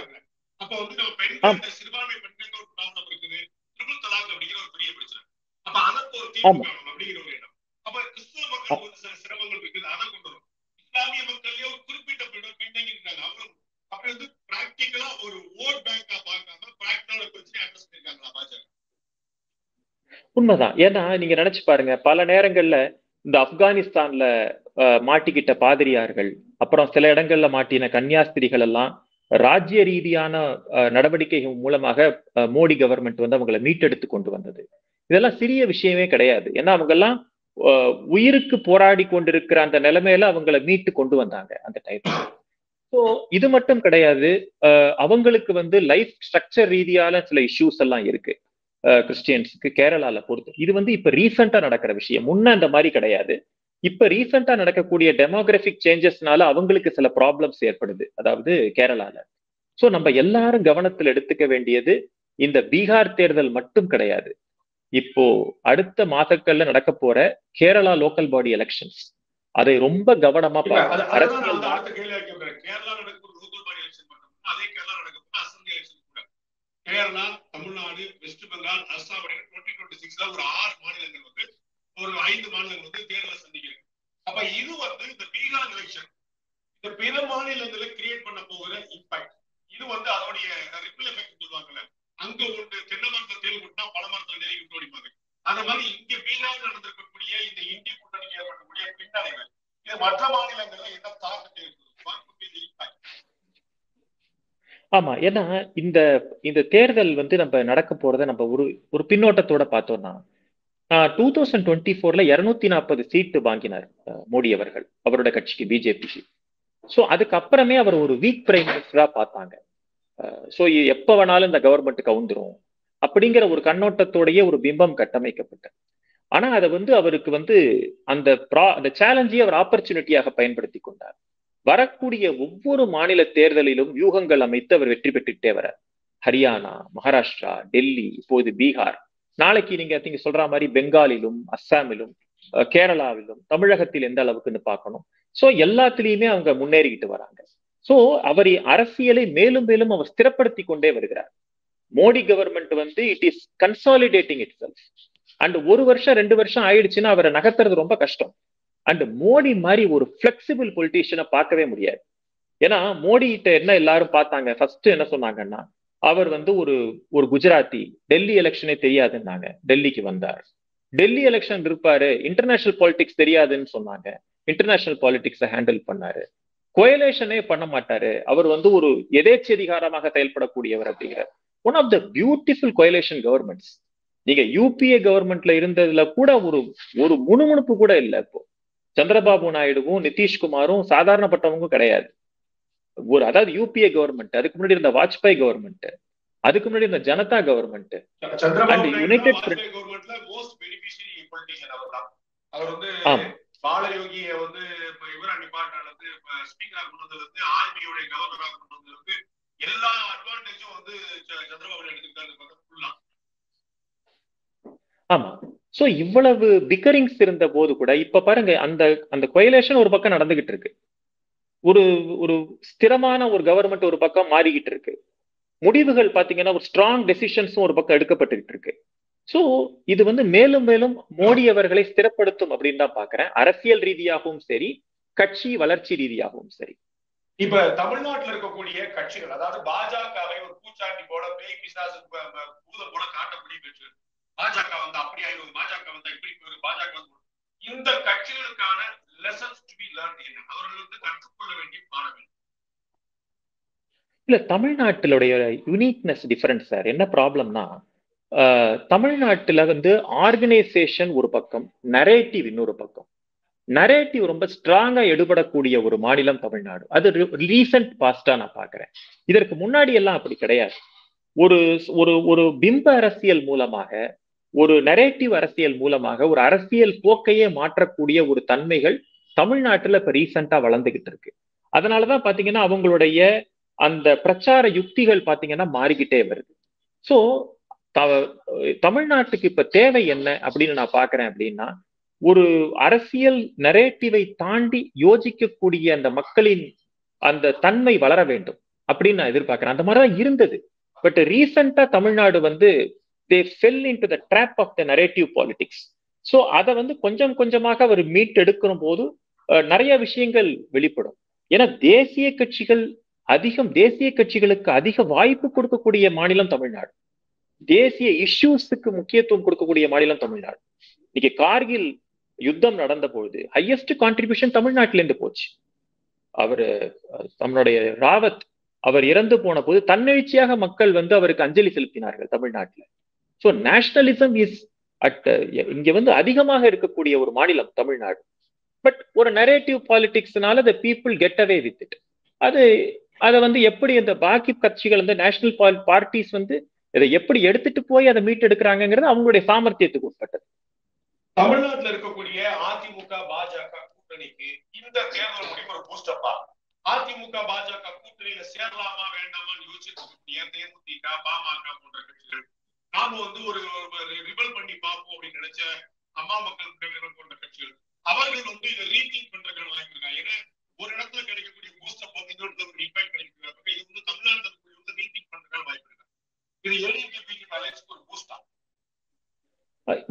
[SPEAKER 4] அப்ப வந்து நம்ம பெண்கள் சிறுபான்மை பெண்களுக்கு ஒரு ப்ராப்ளம் இருக்குது, ட்ரிபிள் தலாக் அப்படிங்கிற ஒரு பெரிய பிரச்சனை. அப்ப அதற்கு ஒரு தீர்வு காணணும் அப்படிங்கிற ஒரு இடம். அப்ப கிறிஸ்துவ மக்களுக்கு வந்து சில சிரமங்கள் இருக்குது, அதை கொண்டு வரும். இஸ்லாமிய மக்கள்லயே ஒரு குறிப்பிட்ட பின்னங்கி இருக்காங்க, அவங்க அப்படி வந்து பிராக்டிகலா ஒரு ஓட் பேங்கா பார்க்காம பிராக்டிகலா பிரச்சனை அட்ரஸ் பண்ணிருக்காங்களா பாஜக?
[SPEAKER 3] உண்மைதான். ஏன்னா நீங்க நினைச்சு பாருங்க, பல நேரங்கள்ல இந்த ஆப்கானிஸ்தான்ல மாட்டிக்கிட்ட பாதிரியார்கள், அப்புறம் சில இடங்கள்ல மாட்டின கன்னியாஸ்திரிகள் எல்லாம் ராஜ்ய ரீதியான நடவடிக்கைகள் மூலமாக மோடி கவர்மெண்ட் வந்து அவங்களை மீட்டெடுத்து கொண்டு வந்தது. இதெல்லாம் சிறிய விஷயமே கிடையாது. ஏன்னா அவங்க எல்லாம் உயிருக்கு போராடி கொண்டிருக்கிற அந்த நிலைமையில அவங்கள மீட்டு கொண்டு வந்தாங்க அந்த டைம்ல. ஸோ இது மட்டும் கிடையாது, அவங்களுக்கு வந்து லைஃப் ஸ்ட்ரக்சர் ரீதியான சில இஷ்யூஸ் எல்லாம் இருக்கு கிறிஸ்டியன்ஸுக்கு கேரளால பொறுத்து. இது வந்து இப்ப ரீசெண்டா நடக்கிற விஷயம், முன்ன அந்த மாதிரி கிடையாது. இப்ப ரீசெண்டா நடக்கக்கூடிய டெமோகிராபிக் சேஞ்சஸ்னால அவங்களுக்கு சில ப்ராப்ளம்ஸ் ஏற்படுது, அதாவது கேரளால. ஸோ நம்ம எல்லாரும் கவனத்தில் எடுத்துக்க வேண்டியது இந்த பீகார் தேர்தல் மட்டும் கிடையாது, இப்போ அடுத்த மாதங்கள்ல நடக்க போற கேரளா லோக்கல் பாடி எலெக்ஷன்ஸ், அதை ரொம்ப கவனமா பார்க்கணும். அரசியல்
[SPEAKER 4] கேரளா, தமிழ்நாடு, வெஸ்ட் பெங்கால், அஸ்ஸாம் 2026 ஒரு 6 மாநிலங்கள் வந்து ஒரு 5 மாநிலங்கள் வந்து தேர்தலை சந்திக்கிறது. அப்ப இது வந்து இந்த பீகார் எலெக்ஷன் இந்த பிற மாநிலங்களை கிரியேட் பண்ண போகிற இம்பாக்ட், இது வந்து அதோடைய ரிப்பிள் எஃபெக்ட் சொல்லுவாங்கல்ல, அங்க ஒன்று தென்னை மரத்தை தேல் கொட்டினா பல மரத்தை நெருங்கி ஓடிப்பாங்க. அந்த மாதிரி இங்க பீகார் நடந்திருக்கக்கூடிய இந்த இந்திய கூட்டணிக்கு ஏற்படக்கூடிய பின்னடைவு இது மற்ற மாநிலங்கள்ல என்ன தாக்கத்தை ஏற்படுத்தும்?
[SPEAKER 3] ஆமா, ஏன்னா இந்த இந்த தேர்தல் வந்து நம்ம நடக்க போறதை நம்ம ஒரு பின்னோட்டத்தோட பார்த்தோம்னா, 2024ல 240 சீட்டு வாங்கினார் மோடி அவர்கள், அவரோட கட்சிக்கு, பிஜேபிக்கு. ஸோ அதுக்கப்புறமே அவர் ஒரு வீக் பிரைம் மினிஸ்டரா பார்த்தாங்க. ஸோ எப்ப வேணாலும் இந்த கவர்மெண்ட் கவுந்துரும் அப்படிங்கிற ஒரு கண்ணோட்டத்தோடைய ஒரு பிம்பம் கட்டமைக்கப்பட்டது. ஆனா அதை வந்து அவருக்கு வந்து அந்த சேலஞ்சை அவர் ஆப்பர்ச்சுனிட்டியாக பயன்படுத்தி கொண்டார். வரக்கூடிய ஒவ்வொரு மாநில தேர்தலிலும் யூகங்கள் அமைத்து அவர் வெற்றி பெற்றுட்டே வர, ஹரியானா, மகாராஷ்டிரா, டெல்லி, இப்போது பீகார், நாளைக்கு நீங்க சொல்ற மாதிரி பெங்காலிலும், அஸ்ஸாமிலும், கேரளாவிலும், தமிழகத்தில் எந்த அளவுக்குன்னு பார்க்கணும். ஸோ எல்லாத்திலையுமே அவங்க முன்னேறிக்கிட்டு வராங்க. ஸோ அவர் அரசியலை மேலும் மேலும் அவர் ஸ்திரப்படுத்தி கொண்டே வருகிறார். மோடி கவர்மெண்ட் வந்து it is consolidating it self. And 1 வருஷம் 2 வருஷம் ஆயிடுச்சுன்னா அவரை நகர்த்துறது ரொம்ப கஷ்டம். அண்ட் மோடி மாதிரி ஒரு பிளெக்சிபிள் பொலிட்டீஷியனை பார்க்கவே முடியாது. ஏன்னா மோடி கிட்ட என்ன எல்லாரும் பார்த்தாங்க, ஃபர்ஸ்ட் என்ன சொன்னாங்கன்னா, அவர் வந்து ஒரு குஜராத்தி, டெல்லி எலெக்ஷனே தெரியாதுன்னாங்க, டெல்லிக்கு வந்தார். டெல்லி எலெக்ஷன் இருப்பாரு, இன்டர்நேஷனல் பாலிடிக்ஸ் தெரியாதுன்னு சொன்னாங்க, இன்டர்நேஷனல் பாலிடிக்ஸை ஹேண்டில் பண்ணாரு. கோயலேஷனே பண்ண மாட்டாரு, அவர் வந்து ஒரு எதேச்சதிகாரமாக செயல்படக்கூடியவர் அப்படிங்கிற one of the beautiful coalition governments. நீங்க யூபிஏ கவர்மெண்ட்ல இருந்ததுல கூட ஒரு முணுமுணுப்பு கூட இல்லை. இப்போ சந்திரபாபு நாயுடுவும் நிதிஷ்குமாரும் சாதாரணப்பட்டவங்க கிடையாது. அதாவது யூபிஏ கவர்மெண்ட், அதுக்கு முன்னாடி இருந்த வாஜ்பாய் கவர்மெண்ட், அதுக்கு முன்னாடி இருந்த ஜனதா கவர்மெண்ட், யுனைடெட்
[SPEAKER 4] அவர் வந்து பாலயோகியை வந்து இவரா டிபார்ட்மெண்ட் வந்து ஸ்பீக்கரா கொண்டு வந்தது, ஆர்பிஐ கவர்னரா கொண்டு வந்தது, எல்லா அட்வான்டேஜும் வந்து சந்திரபாபு எடுத்துக்கிட்டாங்க.
[SPEAKER 3] ஆமா. சோ இவ்வளவு பிக்கரிங்ஸ் இருந்த போது கூட இப்ப பாருங்க, அந்த கோயலேஷன் ஒரு பக்கம் நடந்துகிட்டு இருக்கு, ஒரு ஸ்திரமான ஒரு கவர்மெண்ட் ஒரு பக்கம் மாறிக்கிட்டு இருக்கு, முடிவுகள் பாத்தீங்கன்னா ஒரு ஸ்ட்ராங் டெசிஷன்ஸும் ஒரு பக்கம் எடுக்கப்பட்டுக்கிட்டு இருக்கு. சோ இது வந்து மேலும் மேலும் மோடி அவர்களை ஸ்திரப்படுத்தும் அப்படின்னு தான் பாக்குறேன், அரசியல் ரீதியாகவும் சரி, கட்சி வளர்ச்சி ரீதியாகவும் சரி.
[SPEAKER 4] இப்ப தமிழ்நாட்டில் இருக்கக்கூடிய கட்சிகள், அதாவது பாஜகவை ஒரு பூச்சாண்டி போல, பேய் பிசாசு பூதம் போல காட்டப்படி பெற்று, பாஜக வந்து அப்படி ஆயிடும், பாஜக வந்து இப்படி போயிடும், பாஜக வந்து இந்த கட்சிகளுக்கான லெசன்ஸ் டு பி லேர்ன்ட் என்ன, அவர்களுக்கு கற்றுக்கொள்ள வேண்டிய பாடம்?
[SPEAKER 3] இல்ல, தமிழ்நாட்டிலுடைய யூனிக்னஸ் டிஃபரன்ஸ் சார். என்ன ப்ராப்ளம்னா, தமிழ்நாட்டுல வந்து ஆர்கனைசேஷன் ஒரு பக்கம், நரேட்டிவ் இன்னொரு பக்கம். நரேட்டிவ் ரொம்ப ஸ்ட்ராங்கா எடுபடக்கூடிய ஒரு மாநிலம் தமிழ்நாடு. அது ரீசன்ட் பாஸ்டா நான் பாக்குறேன். இதற்கு முன்னாடி எல்லாம் அப்படி கிடையாது. ஒரு பிம்ப அரசியல் மூலமாக, ஒரு நரேட்டிவ் அரசியல் மூலமாக ஒரு அரசியல் போக்கையே மாற்றக்கூடிய ஒரு தன்மைகள் தமிழ்நாட்டுல இப்ப ரீசெண்டா வளர்ந்துகிட்டு இருக்கு. அதனாலதான் பாத்தீங்கன்னா அவங்களுடைய அந்த பிரச்சார யுக்திகள் பாத்தீங்கன்னா மாறிக்கிட்டே வருது. சோ தமிழ்நாட்டுக்கு இப்ப தேவை என்ன அப்படின்னு நான் பாக்குறேன் அப்படின்னா, ஒரு அரசியல் நரேட்டிவை தாண்டி யோசிக்கக்கூடிய அந்த மக்களின் அந்த தன்மை வளர வேண்டும் அப்படின்னு நான் எதிர்பார்க்கிறேன். அந்த மாதிரிதான் இருந்தது. பட் ரீசெண்டா தமிழ்நாடு வந்து they fell into the trap of the narrative politics. So அதை வந்து கொஞ்சம் கொஞ்சமாக அவர் மீட்டெடுக்கும் போது நிறைய விஷயங்கள் வெளிப்படும். ஏன்னா தேசிய கட்சிகளுக்கு அதிக வாய்ப்பு கொடுக்கக்கூடிய மாநிலம் தமிழ்நாடு, தேசிய இஷ்யூஸுக்கு முக்கியத்துவம் கொடுக்கக்கூடிய மாநிலம் தமிழ்நாடு. இன்னைக்கு கார்கில் யுத்தம் நடந்த பொழுது ஹையஸ்ட் கான்ட்ரிபியூஷன் தமிழ்நாட்டில இருந்து போச்சு. நம்மளுடைய ராவத் அவர் இறந்து போன போது தன்னெழுச்சியாக மக்கள் வந்து அவருக்கு அஞ்சலி செலுத்தினார்கள் தமிழ்நாட்டில். ஸோ நேஷனலிசம் இஸ் அட் இங்க வந்து அதிகமாக இருக்கக்கூடிய ஒரு மாநிலம் தமிழ்நாடு. பட் ஒரு நரேட்டிவ் பாலிடிக்ஸ்னால the people get away with it. அது அதை வந்து எப்படி அந்த பாக்கி கட்சிகள் வந்து நேஷனல் பார்ட்டிஸ் வந்து இதை எப்படி எடுத்துட்டு போய் அதை மீட்டெடுக்கிறாங்கிறது அவங்களுடைய சாமர்த்தியத்துக்கு உட்பட்டது.
[SPEAKER 4] தமிழ்நாட்டில் இருக்கக்கூடிய அதிமுக பாஜக கூட்டணிக்கு இந்த தேர்தல் முடிவு ஒரு பூஸ்டப்பா. அதிமுக பாஜக கூட்டணியில சேரலாமா வேண்டாமான்னு யோசிச்சிருக்கக்கூடிய தேமுதிக பாமக போன்ற கட்சிகள் நாம வந்து ஒரு ரிபல் பண்ணி பார்ப்போம் அப்படின்னு நினைச்ச அம்மா மக்கள் முன்னேற்றம் போன்ற கட்சிகள் அவர்கள் வந்து இதை ரீதிங்க் பண்றதுக்கு வாய்ப்பிருக்காங்க. ஏன்னா ஒரு இடத்துல கிடைக்கக்கூடிய பூஸ்டப் வந்து இன்னொரு இம்பாக்ட் கிடைக்கிறாங்க. இது வந்து தமிழ்நாட்டில் வந்து ரீதிங்க் பண்றதுக்கான வாய்ப்பு இருக்கு. இது எல்டிபிக்கு அலைன்ஸ்க்கு ஒரு பூஸ்டா?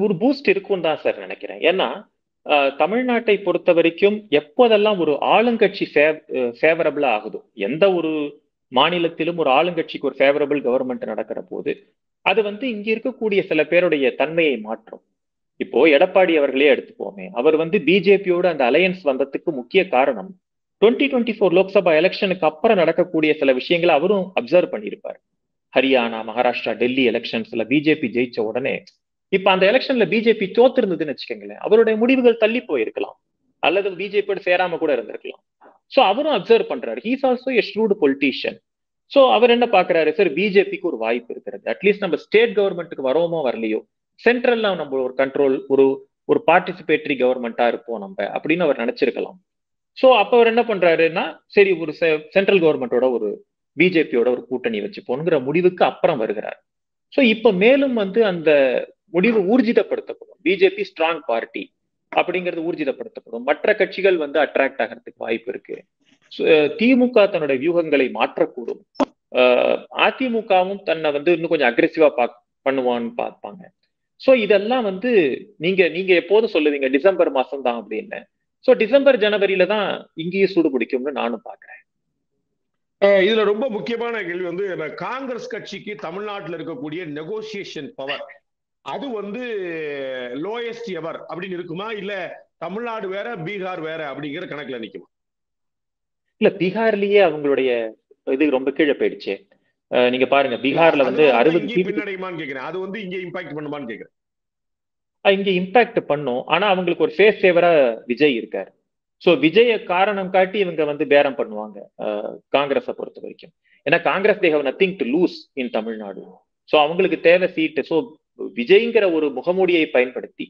[SPEAKER 3] ஒரு பூஸ்ட் இருக்கும் தான் சார் நினைக்கிறேன். ஏன்னா தமிழ்நாட்டை பொறுத்த வரைக்கும் எப்போதெல்லாம் ஒரு ஆளுங்கட்சி ஃபேவரபிளா ஆகுதோ, எந்த ஒரு மாநிலத்திலும் ஒரு ஆளுங்கட்சிக்கு ஒரு ஃபேவரபிள் கவர்மெண்ட் நடக்கிற போது அது வந்து இங்க இருக்கக்கூடிய சில பேருடைய தன்மையை மாற்றும். இப்போ எடப்பாடி அவர்களே எடுத்துப்போமே, அவர் வந்து பிஜேபியோட அந்த அலையன்ஸ் வந்ததுக்கு முக்கிய காரணம் 2024 லோக்சபா எலெக்ஷனுக்கு அப்புறம் நடக்கக்கூடிய சில விஷயங்களை அவரும் அப்சர்வ் பண்ணியிருப்பார். ஹரியானா, மகாராஷ்டிரா, டெல்லி எலெக்ஷன்ஸ்ல பிஜேபி ஜெயிச்ச உடனே இப்ப அந்த எலெக்ஷன்ல பிஜேபி தோத்திருந்ததுன்னு வச்சுக்கோங்களேன், அவருடைய முடிவுகள் தள்ளி போயிருக்கலாம் அல்லது பிஜேபியோட சேராம கூட இருந்திருக்கலாம். சோ அவரும் அப்சர்வ் பண்றாரு. He's also a shrewd politician. So அவர் என்ன பாக்குறாரு, சார் பிஜேபிக்கு ஒரு வாய்ப்பு இருக்கிறது, அட்லீஸ்ட் நம்ம ஸ்டேட் கவர்மெண்ட்டுக்கு வரோமோ வரலையோ சென்ட்ரல்ல நம்ம ஒரு கண்ட்ரோல் ஒரு பார்ட்டிசிபேட்டரி கவர்மெண்டா இருப்போம் நம்ம அப்படின்னு அவர் நினைச்சிருக்கலாம். சோ அப்ப அவர் என்ன பண்றாருன்னா, சரி ஒரு சென்ட்ரல் கவர்மெண்டோட ஒரு பிஜேபியோட ஒரு கூட்டணி வச்சுப்போங்கிற முடிவுக்கு அப்புறம் வருகிறார். சோ இப்ப மேலும் வந்து அந்த முடிவு ஊர்ஜிதப்படுத்தப்படும். பிஜேபி ஸ்ட்ராங் பார்ட்டி அப்படிங்கிறது ஊர்ஜிதப்படுத்தப்படும். மற்ற கட்சிகள் வந்து அட்ராக்ட் ஆகிறதுக்கு வாய்ப்பு இருக்கு. திமுக தன்னுடைய வியூகங்களை மாற்றக்கூடும். அதிமுகவும் தன்னை வந்து இன்னும் கொஞ்சம் அக்ரெசிவா பண்ணுவான்னு பார்ப்பாங்க. சோ இதெல்லாம் வந்து நீங்க எப்போதும் சொல்லுவீங்க டிசம்பர் மாசம் தான் அப்படின்னு. சோ டிசம்பர் ஜனவரியில தான் இங்கேயும் சூடு பிடிக்கும்னு நானும் பாக்குறேன்.
[SPEAKER 4] இதுல ரொம்ப முக்கியமான கேள்வி வந்து காங்கிரஸ் கட்சிக்கு தமிழ்நாட்டில் இருக்கக்கூடிய நெகோசியேஷன் பவர் அது வந்து லோயஸ்ட் எவர் அப்படின்னு இருக்குமா, இல்ல தமிழ்நாடு வேற பீகார் வேற அப்படிங்கிற கணக்குல நிக்குமா?
[SPEAKER 3] இல்ல, பீகார்லயே அவங்களுடைய இது ரொம்ப கீழே போயிடுச்சு. நீங்க பாருங்க, பீகார்ல வந்து 60
[SPEAKER 4] பின்னடைமான்னு கேக்குறேன். அது வந்து இங்க இம்பாக்ட் பண்ணுமான்னு கேக்குறேன்.
[SPEAKER 3] இங்க இம்பாக்ட் பண்ணும். ஆனா அவங்களுக்கு ஒரு ஃபேஸ் சேவரா விஜய் இருக்காரு. சோ விஜய காரணம் காட்டி இவங்க வந்து பேரம் பண்ணுவாங்க காங்கிரஸை பொறுத்த வரைக்கும். ஏன்னா Congress they have nothing to lose in Tamil Nadu. So அவங்களுக்கு தேவை சீட்டு. சோ விஜய்ங்கிற ஒரு முகமூடியை பயன்படுத்தி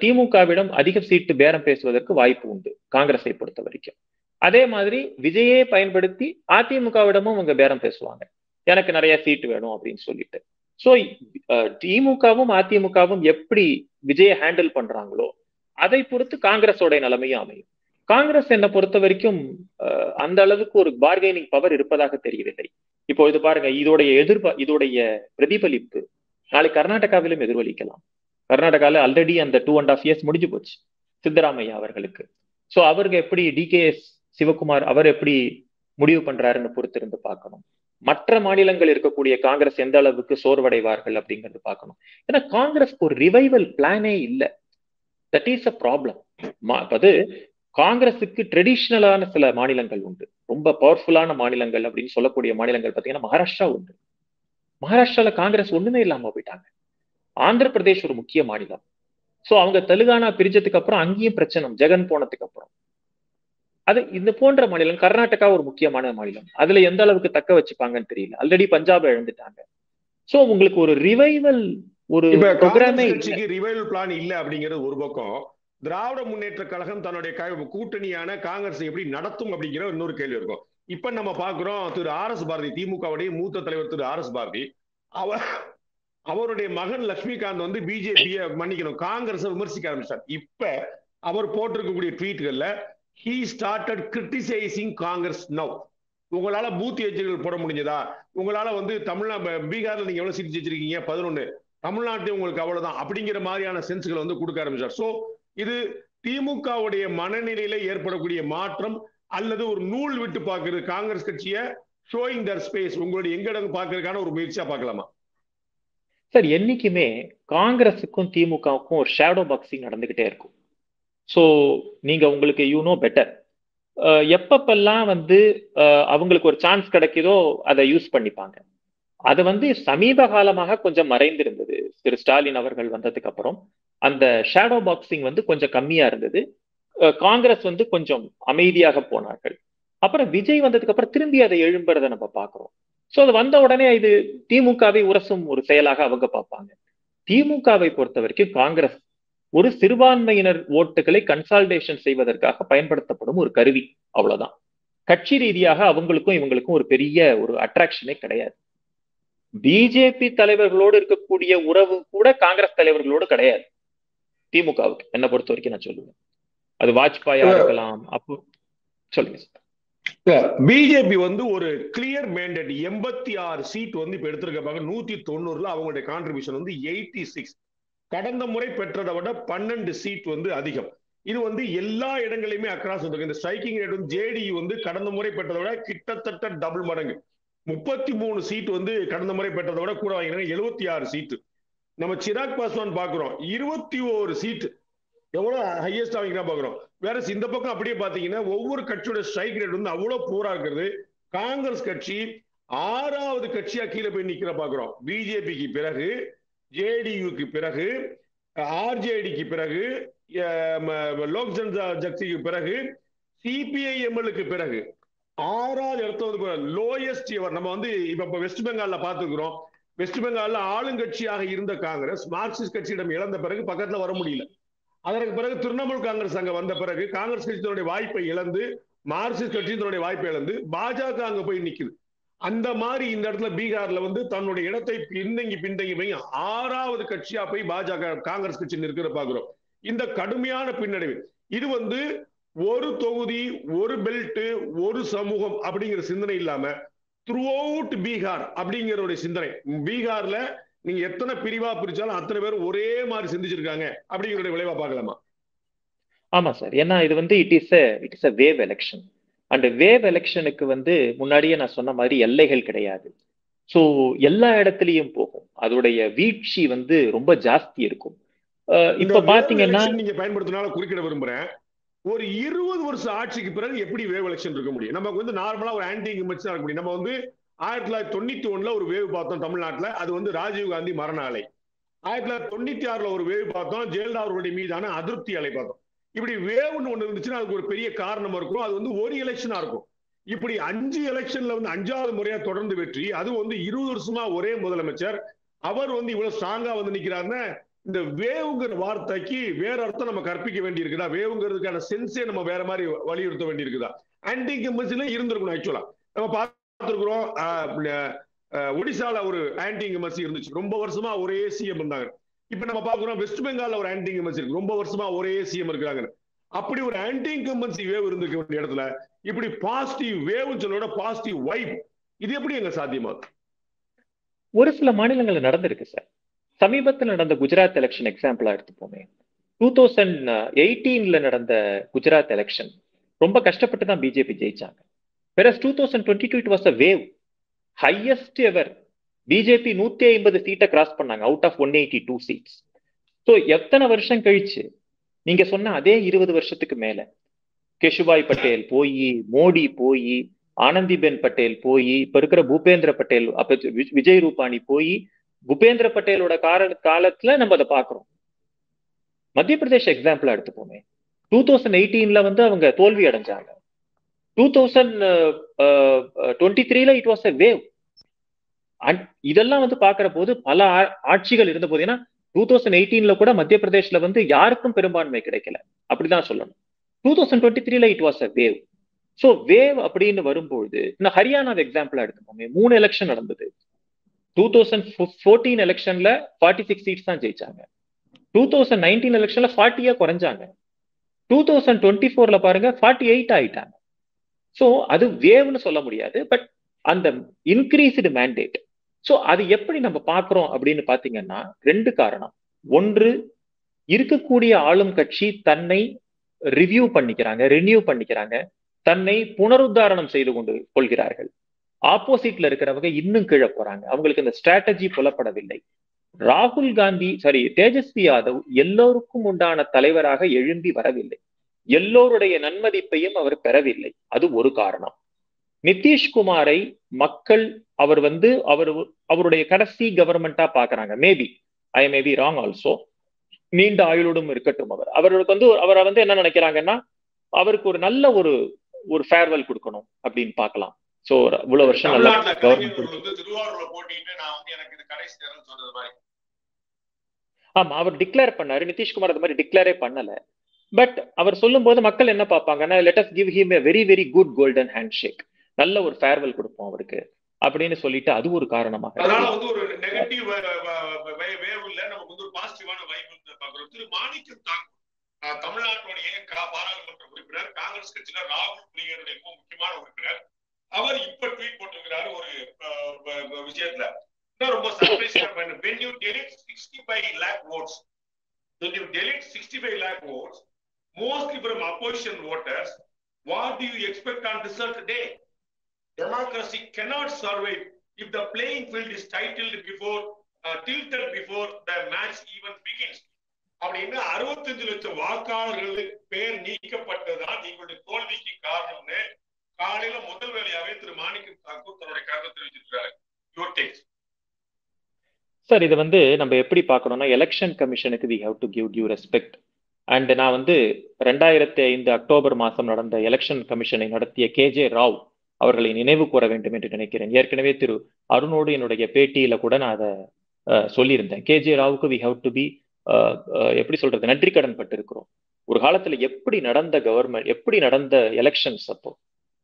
[SPEAKER 3] திமுகவிடம் அதிக சீட்டு பேரம் பேசுவதற்கு வாய்ப்பு உண்டு காங்கிரஸை பொறுத்த வரைக்கும். அதே மாதிரி விஜயே பயன்படுத்தி அதிமுகவிடமும் அவங்க பேரம் பேசுவாங்க, எனக்கு நிறைய சீட்டு வேணும் அப்படின்னு சொல்லிட்டு. சோ திமுகவும் அதிமுகவும் எப்படி விஜயை ஹேண்டில் பண்றாங்களோ அதை பொறுத்து காங்கிரஸோட நிலைமையும் அமையும். காங்கிரஸ் என்னை பொறுத்த வரைக்கும் அந்த அளவுக்கு ஒரு பார்கெனிங் பவர் இருப்பதாக தெரியவில்லை. இப்போ இது பாருங்க, இதோடைய பிரதிபலிப்பு நாளைக்கு கர்நாடகாவிலும் எதிர்வலிக்கலாம். கர்நாடகால ஆல்ரெடி அந்த 2.5 years முடிஞ்சு போச்சு சித்தராமையா அவர்களுக்கு. சோ அவருக்கு எப்படி டிகேஎஸ் சிவகுமார் அவர் எப்படி முடிவு பண்றாருன்னு பொறுத்திருந்து பார்க்கணும். மற்ற மாநிலங்கள் இருக்கக்கூடிய காங்கிரஸ் எந்த அளவுக்கு சோர்வடைவார்கள் அப்படிங்கிறது பார்க்கணும். ஏன்னா காங்கிரஸ்க்கு ஒரு ரிவைவல் பிளானே இல்லை. That is a problem. அது காங்கிரஸுக்கு ட்ரெடிஷ்னலான சில மாநிலங்கள் உண்டு, ரொம்ப பவர்ஃபுல்லான மாநிலங்கள் அப்படின்னு சொல்லக்கூடிய மாநிலங்கள் பார்த்தீங்கன்னா மகாராஷ்டிரா உண்டு. மகாராஷ்டிரால காங்கிரஸ் ஒண்ணுமே இல்லாம போயிட்டாங்க. ஆந்திர பிரதேஷ் ஒரு முக்கிய மாநிலம். சோ அவங்க தெலுங்கானா பிரிஞ்சதுக்கு அப்புறம் அங்கேயும் பிரச்சனை, ஜெகன் போனதுக்கு அப்புறம். அது இந்த போன்ற மாநிலம். கர்நாடகா ஒரு முக்கியமான மாநிலம், அதுல எந்த அளவுக்கு தக்க வச்சுப்பாங்கன்னு தெரியல. ஆல்ரெடி பஞ்சாப் இழந்துட்டாங்க. சோ உங்களுக்கு ஒரு ரிவைவல் ஒரு ப்ரோக்ராமே
[SPEAKER 4] ரிவைவல் பிளான் இல்ல அப்படிங்கிறது ஒரு பக்கம். திராவிட முன்னேற்ற கழகம் தன்னுடைய கூட்டணியான காங்கிரஸ் எப்படி நடத்தும் அப்படிங்கிற இன்னொரு கேள்வி இருக்கும். இப்ப நம்ம பாக்குறோம், திரு RS பாரதி, திமுகவுடைய மூத்த தலைவர் திரு RS பாரதி, அவருடைய மகன் லட்சுமிகாந்த் வந்து பிஜேபியை மன்னிக்கணும் காங்கிரஸை விமர்சிக்க ஆரம்பிச்சார். இப்ப அவர் போட்டிருக்கக்கூடிய ட்வீட்கள்ல he started criticizing Congress now. உங்களால பூத் ஏஜென்ட்கள் போட முடிஞ்சதா? உங்களால வந்து பீகார்ல நீங்க எவ்வளவு சீட் ஜெயிச்சிருக்கீங்க? 11. தமிழ்நாட்டில் உங்களுக்கு அவ்வளவுதான் அப்படிங்கிற மாதிரியான சென்ஸ்களை வந்து கொடுக்க ஆரம்பிச்சார். சோ இது திமுகவுடைய மனநிலையில ஏற்படக்கூடிய மாற்றம் அல்லது ஒரு நூல் விட்டு பார்க்கிறது காங்கிரஸ் கட்சியை ஷோயிங் தர் ஸ்பேஸ் உங்களுடைய எங்க இடம் பார்க்கறதுக்கான ஒரு முயற்சியா பார்க்கலாமா?
[SPEAKER 3] சார், என்னைக்குமே காங்கிரஸுக்கும் திமுகவுக்கும் ஒரு ஷேடோ பாக்ஸிங் நடந்துகிட்டே இருக்கும். ஸோ நீங்க உங்களுக்கு பெட்டர் எப்பப்பெல்லாம் வந்து அவங்களுக்கு ஒரு சான்ஸ் கிடைக்குதோ அதை யூஸ் பண்ணிப்பாங்க. அது வந்து சமீப காலமாக கொஞ்சம் மறைந்திருந்தது. திரு ஸ்டாலின் அவர்கள் வந்ததுக்கு அப்புறம் அந்த ஷேடோ பாக்ஸிங் வந்து கொஞ்சம் கம்மியா இருந்தது. காங்கிரஸ் வந்து கொஞ்சம் அமைதியாக போனார்கள். அப்புறம் விஜய் வந்ததுக்கு அப்புறம் திரும்பி அதை எழும்புறதை நம்ம பாக்குறோம். சோ அது வந்த உடனே இது திமுகவை உரசும் ஒரு செயலாக அவங்க பார்ப்பாங்க. திமுகவை பொறுத்த வரைக்கும் காங்கிரஸ் ஒரு சிறுபான்மையினர் ஓட்டுகளை கன்சால்டேஷன் செய்வதற்காக பயன்படுத்தப்படும் ஒரு கருவி, அவ்வளவுதான். கட்சி ரீதியாக அவங்களுக்கும் இவங்களுக்கும் ஒரு பெரிய ஒரு அட்ராக்ஷனே கிடையாது. பிஜேபி தலைவர்களோடு இருக்கக்கூடிய உறவு கூட காங்கிரஸ் தலைவர்களோடு கிடையாது திமுகவுக்கு, என்ன பொறுத்த வரைக்கும் நான் சொல்லுவேன். அது வாஜ்பாயா இருக்கலாம். அப்போ சொல்லுங்க.
[SPEAKER 4] பிஜேபி வந்து ஒரு கிளியர் மேண்டேட் 86 சீட் வந்து இப்ப எடுத்திருக்காங்க. 190ல அவங்களுடைய கான்ட்ரிபியூஷன் வந்து 86. கடந்த முறை பெற்றதை விட 12 சீட் வந்து அதிகம். இது வந்து எல்லா இடங்களையுமே அக்ராஸ் வந்திருக்கு. இந்த ஸ்ட்ரைக்கிங் ரேட் வந்து ஜேடியு வந்து கடந்த முறை பெற்றதை விட கிட்டத்தட்ட டபுள் மடங்கு. 33 சீட் வந்து கடந்த முறை பெற்றதை விட கூட வாங்கினாங்க. 76 சீட்டு. நம்ம சிராக் பாஸ்வான் பாக்குறோம் 21 சீட், எவ்வளவு ஹையஸ்ட் வாங்கினா பாக்குறோம். வேற இந்த பக்கம் அப்படியே பாத்தீங்கன்னா ஒவ்வொரு கட்சியோட ஸ்ட்ரைக் ரேட் வந்து அவ்வளவு பூரா இருக்கிறது. காங்கிரஸ் கட்சி 6வது கட்சியா கீழே போய் நிக்கிற பாக்குறோம். பிஜேபிக்கு பிறகு, ஜேடியுக்கு பிறகு, ஆர்ஜேடிக்கு பிறகு, லோக் ஜனதா சக்திக்கு பிறகு, சிபிஐஎம்எல்க்கு பிறகு 6வது இடத்த வந்து லோயஸ்ட் எவர். நம்ம வந்து இப்ப வெஸ்ட் பெங்கால்ல பாத்துக்கிறோம். வெஸ்ட் பெங்கால்ல ஆளுங்கட்சியாக இருந்த காங்கிரஸ் மார்க்சிஸ்ட் கட்சியிடம் இழந்த பிறகு பக்கத்துல வர முடியல. அதற்கு பிறகு திரிணாமுல் காங்கிரஸ் அங்க வந்த பிறகு காங்கிரஸ் கட்சி தன்னுடைய வாய்ப்பை இழந்து, மார்க்சிஸ்ட் கட்சி தன்னுடைய வாய்ப்பை இழந்து பாஜக அங்க போய் நிக்குது. அந்த மாதிரி இந்த இடத்துல பீகார்ல வந்து தன்னுடைய இடத்தை பின்தங்கி போய் 6வது கட்சியா போய் பாஜக காங்கிரஸ் கட்சி நிற்கிற பாக்குறோம். இந்த கடுமையான பின்னடைவு இது வந்து ஒரு தொகுதி, ஒரு பெல்ட், ஒரு சமூகம் அப்படிங்கிற சிந்தனை இல்லாம த்ரூ அவுட் பீகார் அப்படிங்கிற சிந்தனை. பீகார்ல நீங்க எத்தனை பிரிவா பிரிச்சாலும் அத்தனை பேரும் ஒரே மாதிரி சிந்திச்சிருக்காங்க அப்படிங்கிற விளைவா பார்க்கலாமா?
[SPEAKER 3] ஆமா சார். ஏன்னா இது வந்து it is a wave election. And wave எலெக்ஷனுக்கு வந்து முன்னாடியே நான் சொன்ன மாதிரி எல்லைகள் கிடையாது. ஸோ எல்லா இடத்துலயும் போகும். அதோடைய வீழ்ச்சி வந்து ரொம்ப ஜாஸ்தி இருக்கும். இப்ப பாத்தீங்கன்னா
[SPEAKER 4] நீங்க பயன்படுத்தினால குறுக்கிட விரும்புறேன். ஒரு 20 வருஷம் ஆட்சிக்கு பிறகு எப்படி வேவ் எலெக்ஷன் இருக்க முடியும்? நமக்கு வந்து நார்மலா ஒரு ஆன்டி இன்கம்பன்சி தான் இருக்க முடியும். நம்ம வந்து 1991ல ஒரு வேவ் பார்த்தோம் தமிழ்நாட்டுல. அது வந்து ராஜீவ் காந்தி மரண அலை. 1996ல ஒரு வேவ் பார்த்தோம், ஜெயலலிதா அவர்களுடைய மீதான அதிருப்தி அலை பார்த்தோம். இப்படி வேவ்னு ஒண்ணு இருந்துச்சுன்னா அதுக்கு ஒரு பெரிய காரணம் இருக்கும். அது வந்து ஒரு எலெக்ஷனா இருக்கும். இப்படி 5 எலெக்ஷன்ல வந்து 5வது முறையா தொடர்ந்து வெற்றி, அது வந்து 20 வருஷமா ஒரே முதலமைச்சர், அவர் வந்து இவ்வளவு ஸ்ட்ராங்கா வந்து நிக்கிறாருன்னா இந்த வேவுங்கிற வார்த்தைக்கு வேற அர்த்தம் நம்ம கற்பிக்க வேண்டி இருக்குதா? வேவுங்கிறதுக்கான சென்ஸே நம்ம வேற மாதிரி வலியுறுத்த வேண்டி இருக்குதா? ஆன்டி இன்கம்பன்சில இருந்திருக்கணும். ஆக்சுவலா நம்ம பார்த்திருக்கிறோம், ஒடிசால ஒரு ஆன்டி இன்கம்பன்சி இருந்துச்சு, ரொம்ப வருஷமா ஒரே சிஎம் இருந்தாங்க. இப்ப நம்ம பாக்குறோம் வெஸ்ட் பெங்கால்ல ஒரு ஆன்டி இன்கம்பன்சி இருக்கு, ரொம்ப வருஷமா ஒரே சிஎம் இருக்கிறாங்க. அப்படி ஒரு ஆன்டி இன்கம்பன்சி வேவ் இருந்திருக்க வேண்டிய இடத்துல இப்படி பாசிட்டிவ் வேவ் சொல்லோட பாசிட்டிவ் வைப், இது எப்படி எங்க சாத்தியமாகும்?
[SPEAKER 3] ஒரு சில மாநிலங்கள்ல நடந்திருக்கு சார். சமீபத்தில் நடந்த குஜராத் எலெக்ஷன் எக்ஸாம்பிளா எடுத்துப்போமே. 2018ல நடந்த குஜராத் எலெக்ஷன் ரொம்ப கஷ்டப்பட்டு தான் பிஜேபி ஜெயிச்சாங்க. Whereas 2022 it was a wave, highest ever. BJP 150 சீட்டை கிராஸ் பண்ணாங்க அவுட் ஆஃப் 182 சீட்ஸ். ஸோ எத்தனை வருஷம் கழிச்சு நீங்க சொன்ன அதே 20 வருஷத்துக்கு மேல கேஷுபாய் பட்டேல் போய், மோடி போய், ஆனந்திபென் பட்டேல் போய், இப்ப இருக்கிற பூபேந்திர பட்டேல், அப்ப விஜய் ரூபானி போய், பூபேந்திர பட்டேலோட காலத்துல நம்ம அதை பாக்குறோம். மத்திய பிரதேஷ் எக்ஸாம்பிளா எடுத்துப்போமே. 2018ல வந்து அவங்க தோல்வி அடைஞ்சாங்க. 2023ல இட் வாஸ் எ வேவ். இதெல்லாம் வந்து பாக்குற போது பல ஆட்சிகள் இருந்த போது, ஏன்னா 2018ல கூட மத்திய பிரதேஷ்ல வந்து யாருக்கும் பெரும்பான்மை கிடைக்கல, அப்படிதான் சொல்லணும். 2023ல it was a wave. So wave அப்படின்னு வரும்பொழுது இந்த ஹரியானா எக்ஸாம்பிளா எடுத்துப்போமே. 3 எலெக்ஷன் நடந்தது. 2014 எலெக்ஷன்ல 46 சீட்ஸ் தான் ஜெயிச்சாங்க. 2019 எலெக்ஷன்ல 40 குறைஞ்சாங்க. 2024ல பாருங்க 48 ஆயிட்டாங்க. ஸோ அது வேவ்னு சொல்ல முடியாது, பட் அந்த இன்க்ரீஸ்டு மேண்டேட். ஸோ அது எப்படி நம்ம பார்க்கிறோம் அப்படின்னு பாத்தீங்கன்னா 2 காரணம். ஒன்று, இருக்கக்கூடிய ஆளும் கட்சி தன்னை ரிவ்யூ பண்ணிக்கிறாங்க, ரினியூ பண்ணிக்கிறாங்க, தன்னை புனருத்தாரணம் செய்து கொள்கிறார்கள். ஆப்போசிட்ல இருக்கிறவங்க இன்னும் கீழே போறாங்க, அவங்களுக்கு இந்த ஸ்ட்ராட்டஜி புலப்படவில்லை. ராகுல் காந்தி தேஜஸ்வி யாதவ் எல்லோருக்கும் உண்டான தலைவராக எழும்பி வரவில்லை, எல்லோருடைய நன்மதிப்பையும் அவர் பெறவில்லை. அது ஒரு காரணம். நிதிஷ்குமாரை மக்கள் அவருடைய கடைசி கவர்மெண்டா பாக்குறாங்க. Maybe I may be wrong also. நீண்ட ஆயுளோடும் இருக்கட்டும். அவரை என்ன நினைக்கிறாங்கன்னா, அவருக்கு ஒரு நல்ல ஒரு ஃபேர்வெல் கொடுக்கணும் அப்படின்னு பார்க்கலாம். சோ இவ்வளவு வருஷம் நல்லா
[SPEAKER 4] திருவாரூர்ல போட்டிட்டு நான் எனக்கு இது கடைசி நேரம் சொல்றது மாதிரி.
[SPEAKER 3] ஆமா, அவர் டிக்ளேர் பண்ணாரு. நிதிஷ்குமார் அது மாதிரி டிக்ளேரே பண்ணல. பட் அவர் சொல்லும் போது மக்கள் என்ன பார்ப்பாங்கன்னா, let us give him a very very good golden handshake, நல்ல ஒரு ஃபேர்வெல் கொடுப்போம் அவருக்கு அப்படின்னு சொல்லிட்டு அது ஒரு காரணமாக.
[SPEAKER 4] அதனால ஒரு நெகட்டிவ் வேவ் இல்ல, நமக்கு ஒரு பாசிட்டிவான வைப் பார்க்கிறோம். திரு மாணிக்கம் தாக்கூர் தமிழ்நாட்டுடைய பாராளுமன்ற உறுப்பினர், காங்கிரஸ் கட்சியில ராகுல் பிரியருடைய முக்கியமான உறுப்பினர். அவர் இப்ப ட்வீட் போட்டிருக்கிறாரு ஒரு விஷயத்துல ரொம்ப சர்ப்ரைசிங்கா. when you delete 65 lakh votes, when you delete 65 lakh votes mostly from opposition voters, what do you expect on result day? Democracy cannot survive if the playing field is tilted before the match even begins. அப்படின்னா 65 லட்சம் வாக்காளர்கள் பேர் நீக்கப்பட்டதுதான் எங்களுடைய தோல்விக்கு காரணம்னு காலையில முதல் வேலையாவே திரு மாணிக்கம் தாக்கூர் தன்னுடைய கருத்தை தெரிவிச்சிருக்காரு.
[SPEAKER 3] சார், இது நம்ம எப்படி பார்க்கணும்னா, எலெக்ஷன் கமிஷனுக்கு we have to give due respect. And நான் 2005 அக்டோபர் மாதம் நடந்த எலெக்ஷன் கமிஷனை நடத்திய KJ ராவ் அவர்களை நினைவு கூற வேண்டும் என்று நினைக்கிறேன். ஏற்கனவே திரு அருணோடு என்னுடைய பேட்டியில கூட நான் அதை சொல்லியிருந்தேன். KJ ராவுக்கு we have to be எப்படி சொல்றது, நன்றி கடன் பட்டிருக்கிறோம். ஒரு காலத்துல எப்படி நடந்த எலெக்ஷன்ஸ், அப்போ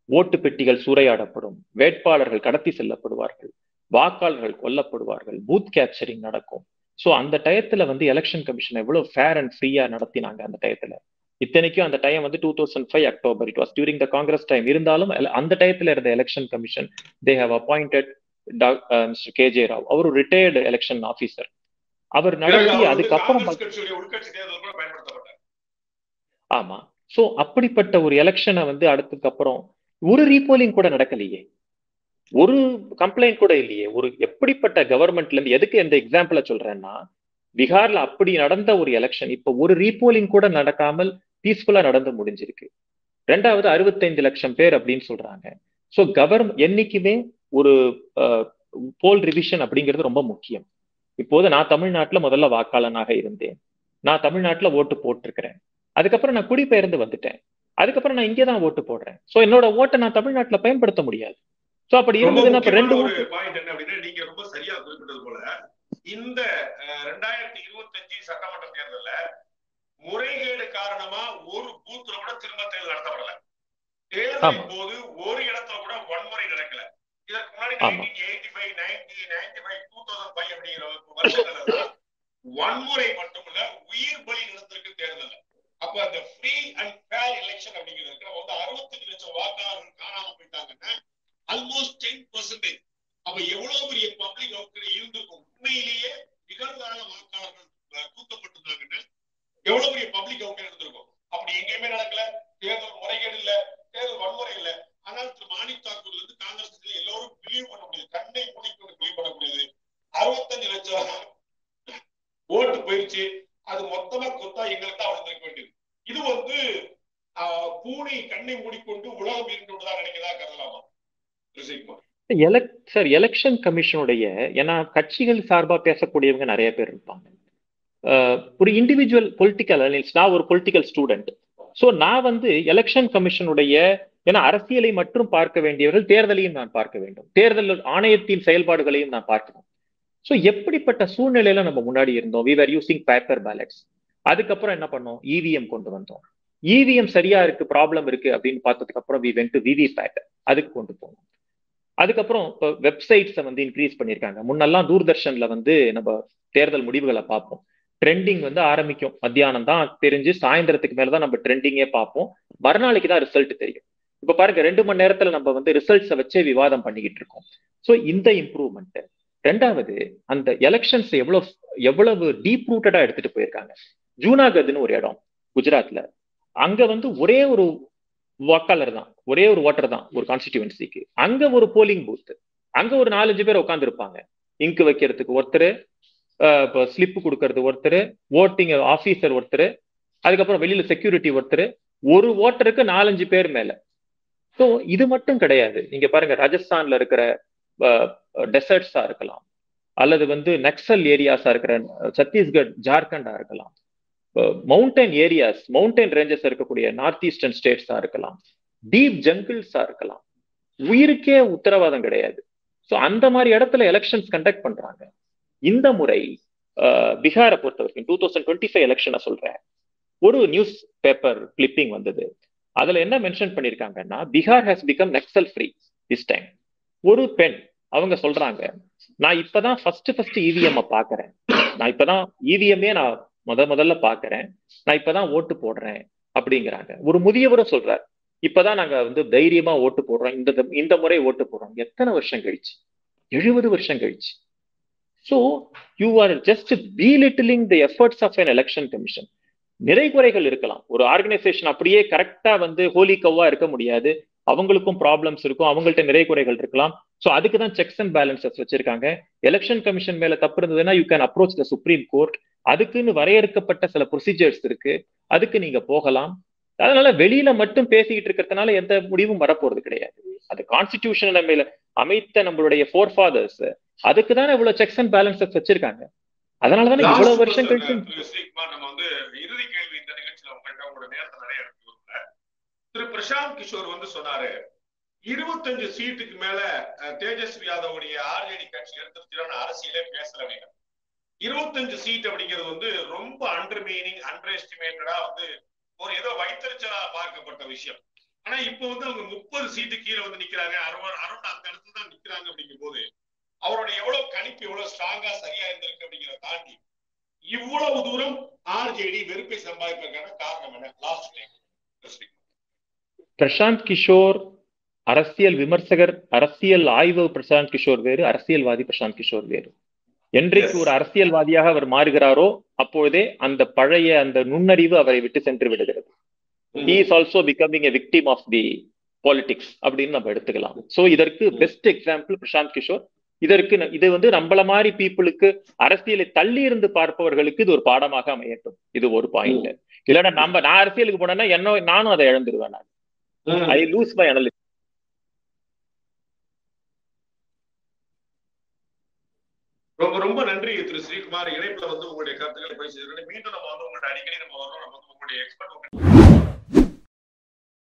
[SPEAKER 3] ஓட்டு பெட்டிகள் சூறையாடப்படும், வேட்பாளர்கள் கடத்தி செல்லப்படுவார்கள், வாக்காளர்கள் கொல்லப்படுவார்கள், பூத் கேப்சரிங் நடக்கும். ஸோ அந்த டயத்துல எலெக்ஷன் கமிஷன் எவ்வளவு ஃபேர் அண்ட் ஃப்ரீயா நடத்தினாங்க அந்த டயத்துல. இத்தனைக்கும் அந்த time 2005 October, it was during the Congress time. இருந்தாலும் அந்த டயத்துல இருந்த election commission they have appointed mister KJ Rao. அவர் ஒரு ரிட்டையர்டு எலெக்ஷன் ஆபீசர். அவர் நடத்தி அதுக்கப்புறம் ஆமா. சோ அப்படிப்பட்ட ஒரு எலெக்ஷனை அடுத்ததுக்கு அப்புறம் ஒரு ரீபோலிங் கூட நடக்கலையே, ஒரு கம்ப்ளைண்ட் கூட இல்லையே. ஒரு எப்படிப்பட்ட கவர்மெண்ட்ல இருந்து, எதுக்கு இந்த எக்ஸாம்பிள சொல்றேன்னா, பீகார்ல அப்படி நடந்த ஒரு எலெக்ஷன் இப்ப ஒரு ரீபோலிங் கூட நடக்காமல் பீஸ்ஃபுல்லா நடந்து முடிஞ்சிருக்கு. 2வது 65 லட்சம் பேர் அப்படின்னு சொல்றாங்க. ஸோ என்னைக்குமே ஒரு போல் ரிவிஷன் அப்படிங்கிறது ரொம்ப முக்கியம். இப்போது நான் தமிழ்நாட்டுல முதல்ல வாக்காளனாக இருந்தேன். நான் தமிழ்நாட்டுல ஓட்டு போட்டிருக்கிறேன். அதுக்கப்புறம் நான் குடிபெயர்ந்து வந்துட்டேன். அதுக்கப்புறம் நான் இங்கேதான் ஓட்டு போடுறேன். ஸோ என்னோட ஓட்டை நான் தமிழ்நாட்டுல பயன்படுத்த முடியாது. சோ அப்படி இருந்ததுன்னா
[SPEAKER 4] ஒரு பாயிண்ட் என்ன அப்படின்னா, நீங்க ரொம்ப சரியா குறிப்பிட்டது போல இந்த 2025 சட்டமன்ற தேர்தல்ல முறைகேடு காரணமா ஒரு பூத்துல கூட திரும்ப தேர்தல் நடத்தப்படல. தேர்தலின் போது ஒரு இடத்துல கூட வன்முறை நடக்கல. இதற்கு முன்னாடி 1985, 1995, 2005 அப்படிங்கிற வருஷங்கள்ல வன்முறை மட்டுமல்ல உயிர் பலி நடந்திருக்கு தேர்தல். அப்ப அந்த ஃப்ரீ அண்ட் ஃபேர் எலெக்ஷன் அப்படிங்கிறதுக்கு 65 லட்சம் வாக்காளர்கள் காணாம போயிட்டாங்கன்னா ஆல்மோஸ்ட் 10%. அப்ப எவ்வளவு பெரிய பப்ளிக் அவுட்கிரை இருந்திருக்கும். உண்மையிலேயே நிகழ்கால வாக்காளர்கள் கூத்தப்பட்டிருந்தாங்கன்னா எவ்வளவு பெரிய பப்ளிக் அவுட்கிரை இருந்திருக்கும். அப்படி எங்கேயுமே நடக்கல. தேர்தல் முறைகேடு இல்ல, தேர்தல் வன்முறை இல்ல. ஆனால் திரு மாணிக் தாக்கூர்ல இருந்து காங்கிரஸ் எல்லாரும் பிலீவ் பண்ண முடியுது, கண்ணை மூடிக்கொண்டு பிலீவ் பண்ண முடியுது. 65 லட்சம் ஓட்டு போயிடுச்சு, அது மொத்தமா கொத்தா எங்களுக்கு தான் வளர்ந்திருக்க வேண்டியது. இது பூனை கண்ணை மூடிக்கொண்டு உலகம் இருந்துதான் நினைக்கிறதா கருதலாமா?
[SPEAKER 3] சார், எலெக்ஷன் கமிஷனுடைய, ஏன்னா கட்சிகள் சார்பா பேசக்கூடியவங்க நிறைய பேர் இருப்பாங்க. ஒரு இண்டிவிஜுவல் பொலிட்டிக்கல் அனலிஸ்ட், நான் ஒரு பொலிட்டிக்கல் ஸ்டூடெண்ட். ஸோ நான் எலெக்ஷன் கமிஷனுடைய, ஏன்னா அரசியலை மட்டும் பார்க்க வேண்டியவர்கள், தேர்தலையும் நான் பார்க்க வேண்டும், தேர்தல் ஆணையத்தின் செயல்பாடுகளையும் நான் பார்க்கணும். ஸோ எப்படிப்பட்ட சூழ்நிலையில நம்ம முன்னாடி இருந்தோம். we were using paper ballots. அதுக்கப்புறம் என்ன பண்ணோம், இவிஎம் கொண்டு வந்தோம். இவிஎம் சரியா இருக்கு, ப்ராப்ளம் இருக்கு அப்படின்னு பார்த்ததுக்கு அப்புறம் we went to VVPAT, அதுக்கு கொண்டு போனோம். அதுக்கப்புறம் இப்போ வெப்சைட்ஸை இன்க்ரீஸ் பண்ணியிருக்காங்க. முன்னெல்லாம் தூர்தர்ஷன்ல நம்ம தேர்தல் முடிவுகளை பார்ப்போம். ட்ரெண்டிங் ஆரம்பிக்கும் மத்தியானம் தான் தெரிஞ்சு, சாயந்தரத்துக்கு மேலதான் நம்ம ட்ரெண்டிங்கே பார்ப்போம். மறுநாளைக்கு தான் ரிசல்ட் தெரியும். இப்ப பாருங்க, 2 மணி நேரத்துல நம்ம ரிசல்ட்ஸை வச்சே விவாதம் பண்ணிக்கிட்டு இருக்கோம். ஸோ இந்த இம்ப்ரூவ்மெண்ட். 2வது, அந்த எலெக்ஷன்ஸ் எவ்வளவு டீப் ரூட்டடா எடுத்துட்டு போயிருக்காங்க. ஜூனாகத்னு ஒரு இடம் குஜராத்ல, அங்க ஒரே ஒரு வாக்காளர் தான், ஒரே ஒரு ஓட்டர் தான் ஒரு கான்ஸ்டிடியூவன்சிக்கு. அங்க ஒரு போலிங் பூத், அங்க ஒரு 4-5 பேர் உட்கார்ந்து இருப்பாங்க. இங்கு வைக்கிறதுக்கு ஒருத்தர், ஸ்லிப் கொடுக்கறது ஒருத்தர், ஓட்டிங் ஆபீசர் ஒருத்தர், அதுக்கப்புறம் வெளியில செக்யூரிட்டி ஒருத்தர், ஒரு ஓட்டருக்கு 4-5 பேர் மேல. ஸோ இது மட்டும் கிடையாது. நீங்க பாருங்க, ராஜஸ்தான்ல இருக்கிற டெசர்ட்ஸா இருக்கலாம், அல்லது வந்து நக்சல் ஏரியாஸா இருக்கிற சத்தீஸ்கர், ஜார்க்கண்டா இருக்கலாம், மவுண்டன் ஏரியாஸ், மவுண்டன் ரேஞ்சஸ் இருக்கக்கூடிய நார்த் ஈஸ்டர்ன் ஸ்டேட்ஸா இருக்கலாம், டீப் ஜங்கிள்ஸா இருக்கலாம். உயிருக்கே உத்தரவாதம் கிடையாது. ஸோ அந்த மாதிரி இடத்துல எலெக்ஷன்ஸ் கண்டக்ட் பண்றாங்க. இந்த முறை பீகாரை பொறுத்த வரைக்கும் 2025 எலெக்ஷனை சொல்றேன், ஒரு நியூஸ் பேப்பர் கிளிப்பிங் வந்தது. அதுல என்ன மென்ஷன் பண்ணிருக்காங்கன்னா, Bihar has become Naxal free this time. ஒரு பெண் அவங்க சொல்றாங்க, நான் இப்பதான் ஃபர்ஸ்ட் இவிஎம் பாக்குறேன், நான் இப்பதான் இவிஎம்ஏ நான் முதல்ல பாக்குறேன், நான் இப்பதான் ஓட்டு போடுறேன் அப்படிங்கிறாங்க. ஒரு முதியவரும் சொல்றாரு, இப்பதான் நாங்க வந்து தைரியமா ஓட்டு போடுறோம், இந்த முறை ஓட்டு போடுறோம். எத்தனை வருஷம் கழிச்சு? 70 வருஷம் கழிச்சு. So you are just belittling the efforts of an election commission. நிறை குறைகள் இருக்கலாம். ஒரு ஆர்கனைசேஷன் அப்படியே கரெக்டா வந்து ஹோலி கவ்வா இருக்க முடியாது. அவங்களுக்கும் ப்ராப்ளம்ஸ் இருக்கும், அவங்கள்ட்ட நிறை குறைகள் இருக்கலாம். ஸோ அதுக்கு தான் செக்ஸ் அண்ட் பேலன்சஸ் வச்சிருக்காங்க. எலெக்ஷன் கமிஷன் மேல தப்பு இருந்ததுன்னா you can approach the supreme court. அதுக்குன்னு வரையறுக்கப்பட்ட சில ப்ரொசீஜர்ஸ் இருக்கு, அதுக்கு நீங்க போகலாம். அதனால வெளியில மட்டும் பேசிக்கிட்டு இருக்கிறதுனால எந்த முடிவும் வரப்போறது கிடையாது. அது கான்ஸ்டிடியூஷன் மேல அமைத்த நம்மளுடைய ஃபோர் ஃபாதர்ஸ், அதுக்கு தானே இவ்வளவு செக்ஸ் அண்ட் பேலன்சஸ் வச்சிருக்காங்க. அதனாலதானே இவ்வளவு வருஷம் கழிச்சு.
[SPEAKER 4] நம்ம வந்து இறுதி கேள்வி இந்த நிகழ்ச்சியில உங்கள்கிட்ட உங்களோட நேரத்தை நிறைய எடுத்து திரு பிரசாந்த் கிஷோர் வந்து சொன்னாரு, 25 சீட்டுக்கு மேல தேஜஸ்வி யாதவுடைய ஆர்ஜேடி கட்சி எடுத்துருச்சுன்னு அரசியலே பேசல அப்படின்னு. 25 சீட் அப்படிங்கிறது வந்து ரொம்ப அண்டர் மீனிங், அண்டர் எஸ்டிமேட்டடா வந்து ஒரு ஏதோ வைத்தறிச்சலா பார்க்கப்பட்ட விஷயம். ஆனா இப்ப வந்து அவங்க 30 சீட்டு கீழே வந்து நிக்கிறாங்க. அருண் அந்த இடத்துல தான் நிக்கிறாங்க. அப்படிங்கும் போது அவருடைய எவ்வளவு கணிப்பு எவ்வளவு ஸ்ட்ராங்கா சரியா இருந்திருக்கு அப்படிங்கிறத தாண்டி இவ்வளவு தூரம் ஆர்ஜேடி வெறுப்பை சம்பாதிப்பதற்கான காரணம் என்ன? லாஸ்ட் டைம்
[SPEAKER 3] பிரசாந்த் கிஷோர் அரசியல் விமர்சகர், அரசியல் ஆய்வு பிரசாந்த் கிஷோர் வேறு, அரசியல்வாதி பிரசாந்த் கிஷோர் வேறு. என்றைக்கு ஒரு அரசியல்வாதியாக அவர் மாறுகிறாரோ அப்பொழுதே அந்த பழைய அந்த நுண்ணறிவு அவரை விட்டு சென்று விடுகிறது. He is also becoming a victim of the politics அப்படின்னு நம்ம எடுத்துக்கலாம். சோ இதற்கு பெஸ்ட் எக்ஸாம்பிள் பிரசாந்த் கிஷோர். இது வந்து நம்மள மாதிரி பீப்புளுக்கு, அரசியலை தள்ளி இருந்து பார்ப்பவர்களுக்கு இது ஒரு பாடமாக அமையட்டும். இது ஒரு பாயிண்ட். இல்லைன்னா நான் அரசியலுக்கு போனேன்னா நானும் அதை இழந்துருவேன். நான் ஐ லூஸ் மை அனலிசிஸ்.
[SPEAKER 4] ரொம்ப ரொம்ப நன்றி திரு ஸ்ரீகுமார். இணைப்புல வந்து உங்களுடைய கருத்துக்களை பேசி மீண்டும் நம்ம வந்து உங்களுடைய அடிக்கடி நம்ம வரோம். நம்ம வந்து உங்களுடைய எக்ஸ்பர்ட்